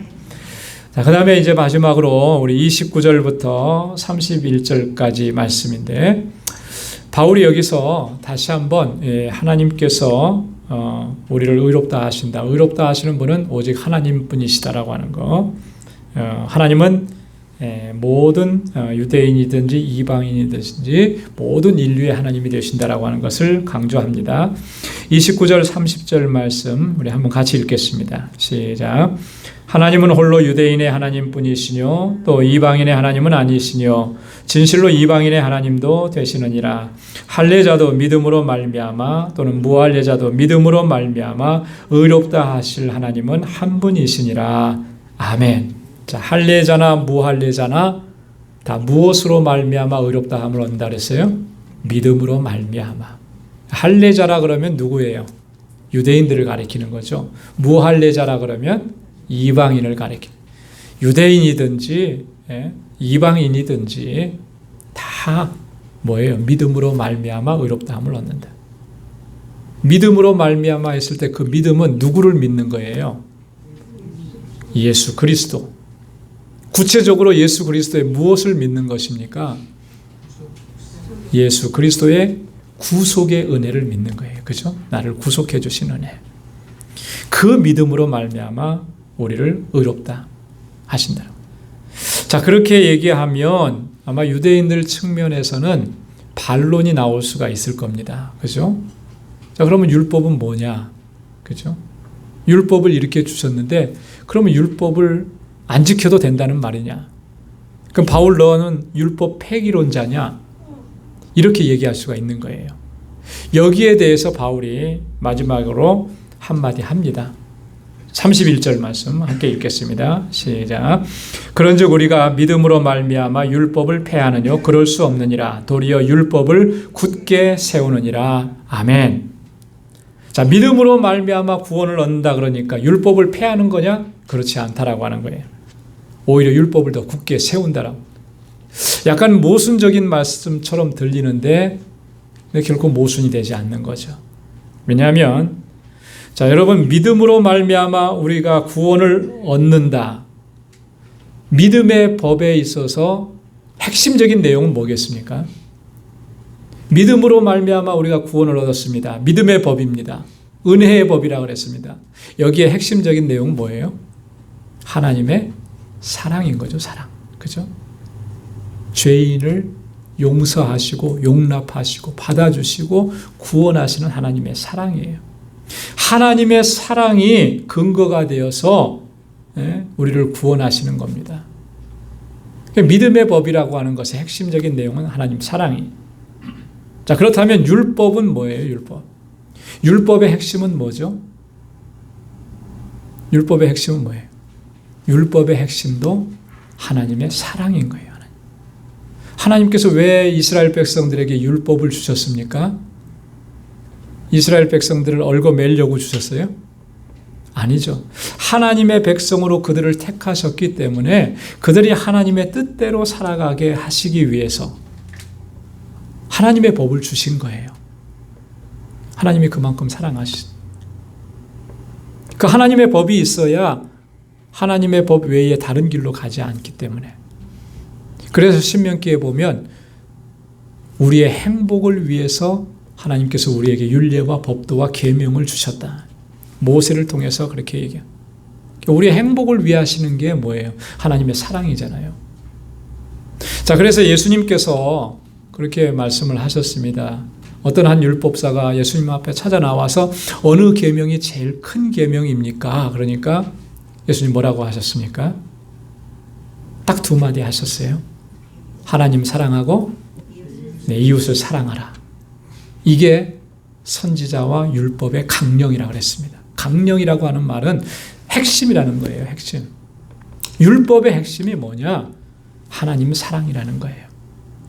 자, 그 다음에 이제 마지막으로 우리 29절부터 31절까지 말씀인데, 바울이 여기서 다시 한번 하나님께서 우리를 의롭다 하신다. 의롭다 하시는 분은 오직 하나님 분이시다라고 하는 거. 하나님은 모든 유대인이든지 이방인이든지 모든 인류의 하나님이 되신다라고 하는 것을 강조합니다. 29절 30절 말씀 우리 한번 같이 읽겠습니다. 시작. 하나님은 홀로 유대인의 하나님뿐이시뇨 또 이방인의 하나님은 아니시뇨 진실로 이방인의 하나님도 되시느니라. 할례자도 믿음으로 말미암아 또는 무할례자도 믿음으로 말미암아 의롭다 하실 하나님은 한 분이시니라. 아멘. 자, 할례자나 무할례자나 다 무엇으로 말미암아 의롭다 함을 얻는다 그랬어요? 믿음으로 말미암아. 할례자라 그러면 누구예요? 유대인들을 가리키는 거죠. 무할례자라 그러면 이방인을 가리키는, 유대인이든지 이방인이든지 다 뭐예요? 믿음으로 말미암아 의롭다 함을 얻는다. 믿음으로 말미암아 했을 때 그 믿음은 누구를 믿는 거예요? 예수 그리스도. 구체적으로 예수 그리스도의 무엇을 믿는 것입니까? 예수 그리스도의 구속의 은혜를 믿는 거예요. 그죠? 나를 구속해 주신 은혜. 그 믿음으로 말미암아 우리를 의롭다 하신다. 자, 그렇게 얘기하면 아마 유대인들 측면에서는 반론이 나올 수가 있을 겁니다. 그죠? 자, 그러면 율법은 뭐냐? 그죠? 율법을 이렇게 주셨는데 그러면 율법을 안 지켜도 된다는 말이냐? 그럼 바울 너는 율법 폐기론자냐? 이렇게 얘기할 수가 있는 거예요. 여기에 대해서 바울이 마지막으로 한마디 합니다. 31절 말씀 함께 읽겠습니다. 시작. 그런즉 우리가 믿음으로 말미암아 율법을 폐하느뇨? 그럴 수 없느니라. 도리어 율법을 굳게 세우느니라. 아멘. 자, 믿음으로 말미암아 구원을 얻는다 그러니까 율법을 폐하는 거냐? 그렇지 않다라고 하는 거예요. 오히려 율법을 더 굳게 세운다라고. 약간 모순적인 말씀처럼 들리는데 결코 모순이 되지 않는 거죠. 왜냐하면 자, 여러분, 믿음으로 말미암아 우리가 구원을 얻는다. 믿음의 법에 있어서 핵심적인 내용은 뭐겠습니까? 믿음으로 말미암아 우리가 구원을 얻었습니다. 믿음의 법입니다. 은혜의 법이라고 그랬습니다. 여기에 핵심적인 내용은 뭐예요? 하나님의 사랑인 거죠. 사랑. 그죠? 죄인을 용서하시고 용납하시고 받아주시고 구원하시는 하나님의 사랑이에요. 하나님의 사랑이 근거가 되어서 우리를 구원하시는 겁니다. 믿음의 법이라고 하는 것의 핵심적인 내용은 하나님 사랑이. 자, 그렇다면 율법은 뭐예요? 율법. 율법의 핵심은 뭐죠? 율법의 핵심은 뭐예요? 율법의 핵심도 하나님의 사랑인 거예요. 하나님께서 왜 이스라엘 백성들에게 율법을 주셨습니까? 이스라엘 백성들을 얽어매려고 주셨어요? 아니죠. 하나님의 백성으로 그들을 택하셨기 때문에 그들이 하나님의 뜻대로 살아가게 하시기 위해서 하나님의 법을 주신 거예요. 하나님이 그만큼 사랑하신. 그 하나님의 법이 있어야 하나님의 법 외에 다른 길로 가지 않기 때문에. 그래서 신명기에 보면 우리의 행복을 위해서 하나님께서 우리에게 율례와 법도와 계명을 주셨다. 모세를 통해서 그렇게 얘기해요. 우리의 행복을 위해 하시는 게 뭐예요? 하나님의 사랑이잖아요. 자, 그래서 예수님께서 그렇게 말씀을 하셨습니다. 어떤 한 율법사가 예수님 앞에 찾아 나와서 어느 계명이 제일 큰 계명입니까? 그러니까 예수님 뭐라고 하셨습니까? 딱 두 마디 하셨어요. 하나님 사랑하고 내 이웃을 사랑하라. 이게 선지자와 율법의 강령이라고 그랬습니다. 강령이라고 하는 말은 핵심이라는 거예요. 핵심. 율법의 핵심이 뭐냐? 하나님 사랑이라는 거예요.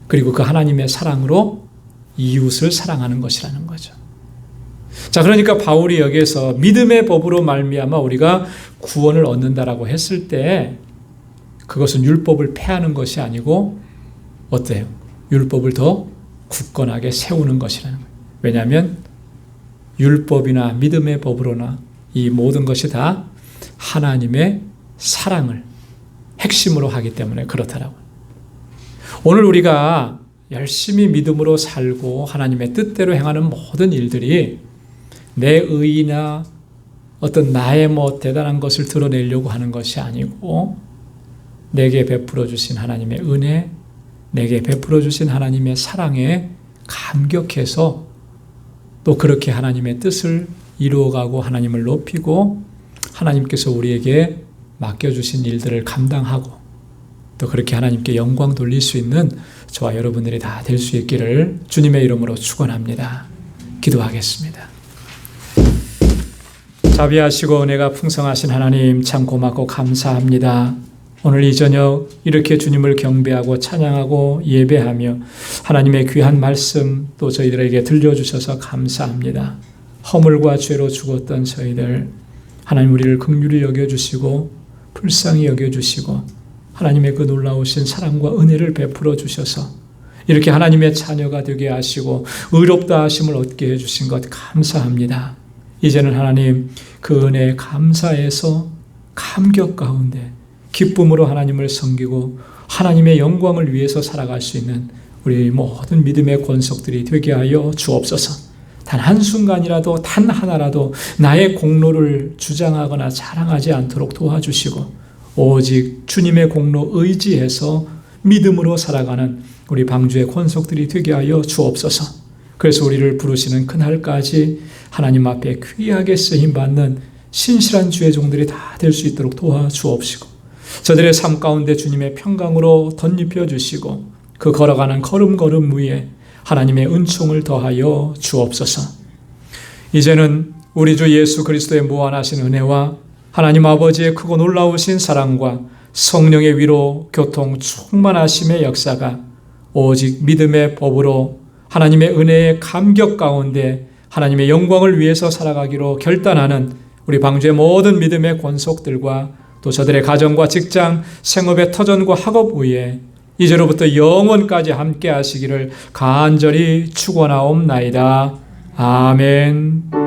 그리고 그 하나님의 사랑으로 이웃을 사랑하는 것이라는 거죠. 자, 그러니까 바울이 여기에서 믿음의 법으로 말미암아 우리가 구원을 얻는다라고 했을 때 그것은 율법을 폐하는 것이 아니고 어때요? 율법을 더 굳건하게 세우는 것이라는 거예요. 왜냐하면 율법이나 믿음의 법으로나 이 모든 것이 다 하나님의 사랑을 핵심으로 하기 때문에 그렇다라고. 오늘 우리가 열심히 믿음으로 살고 하나님의 뜻대로 행하는 모든 일들이 내 의의나 어떤 나의 대단한 것을 드러내려고 하는 것이 아니고 내게 베풀어 주신 하나님의 은혜, 내게 베풀어 주신 하나님의 사랑에 감격해서 또 그렇게 하나님의 뜻을 이루어가고 하나님을 높이고 하나님께서 우리에게 맡겨주신 일들을 감당하고 또 그렇게 하나님께 영광 돌릴 수 있는 저와 여러분들이 다 될 수 있기를 주님의 이름으로 축원합니다. 기도하겠습니다. 자비하시고 은혜가 풍성하신 하나님 참 고맙고 감사합니다. 오늘 이 저녁 이렇게 주님을 경배하고 찬양하고 예배하며 하나님의 귀한 말씀 또 저희들에게 들려주셔서 감사합니다. 허물과 죄로 죽었던 저희들 하나님 우리를 긍휼히 여겨주시고 불쌍히 여겨주시고 하나님의 그 놀라우신 사랑과 은혜를 베풀어 주셔서 이렇게 하나님의 자녀가 되게 하시고 의롭다 하심을 얻게 해주신 것 감사합니다. 이제는 하나님 그 은혜에 감사해서 감격 가운데 기쁨으로 하나님을 섬기고 하나님의 영광을 위해서 살아갈 수 있는 우리 모든 믿음의 권속들이 되게 하여 주옵소서. 단 한순간이라도 단 하나라도 나의 공로를 주장하거나 자랑하지 않도록 도와주시고 오직 주님의 공로 의지해서 믿음으로 살아가는 우리 방주의 권속들이 되게 하여 주옵소서. 그래서 우리를 부르시는 그날까지 하나님 앞에 귀하게 쓰임받는 신실한 주의 종들이 다 될 수 있도록 도와주옵시고 저들의 삶 가운데 주님의 평강으로 덧입혀 주시고 그 걸어가는 걸음걸음 위에 하나님의 은총을 더하여 주옵소서. 이제는 우리 주 예수 그리스도의 무한하신 은혜와 하나님 아버지의 크고 놀라우신 사랑과 성령의 위로 교통 충만하심의 역사가 오직 믿음의 법으로 하나님의 은혜의 감격 가운데 하나님의 영광을 위해서 살아가기로 결단하는 우리 방주의 모든 믿음의 권속들과 또 저들의 가정과 직장, 생업의 터전과 학업 위에 이제로부터 영원까지 함께 하시기를 간절히 축원하옵나이다. 아멘.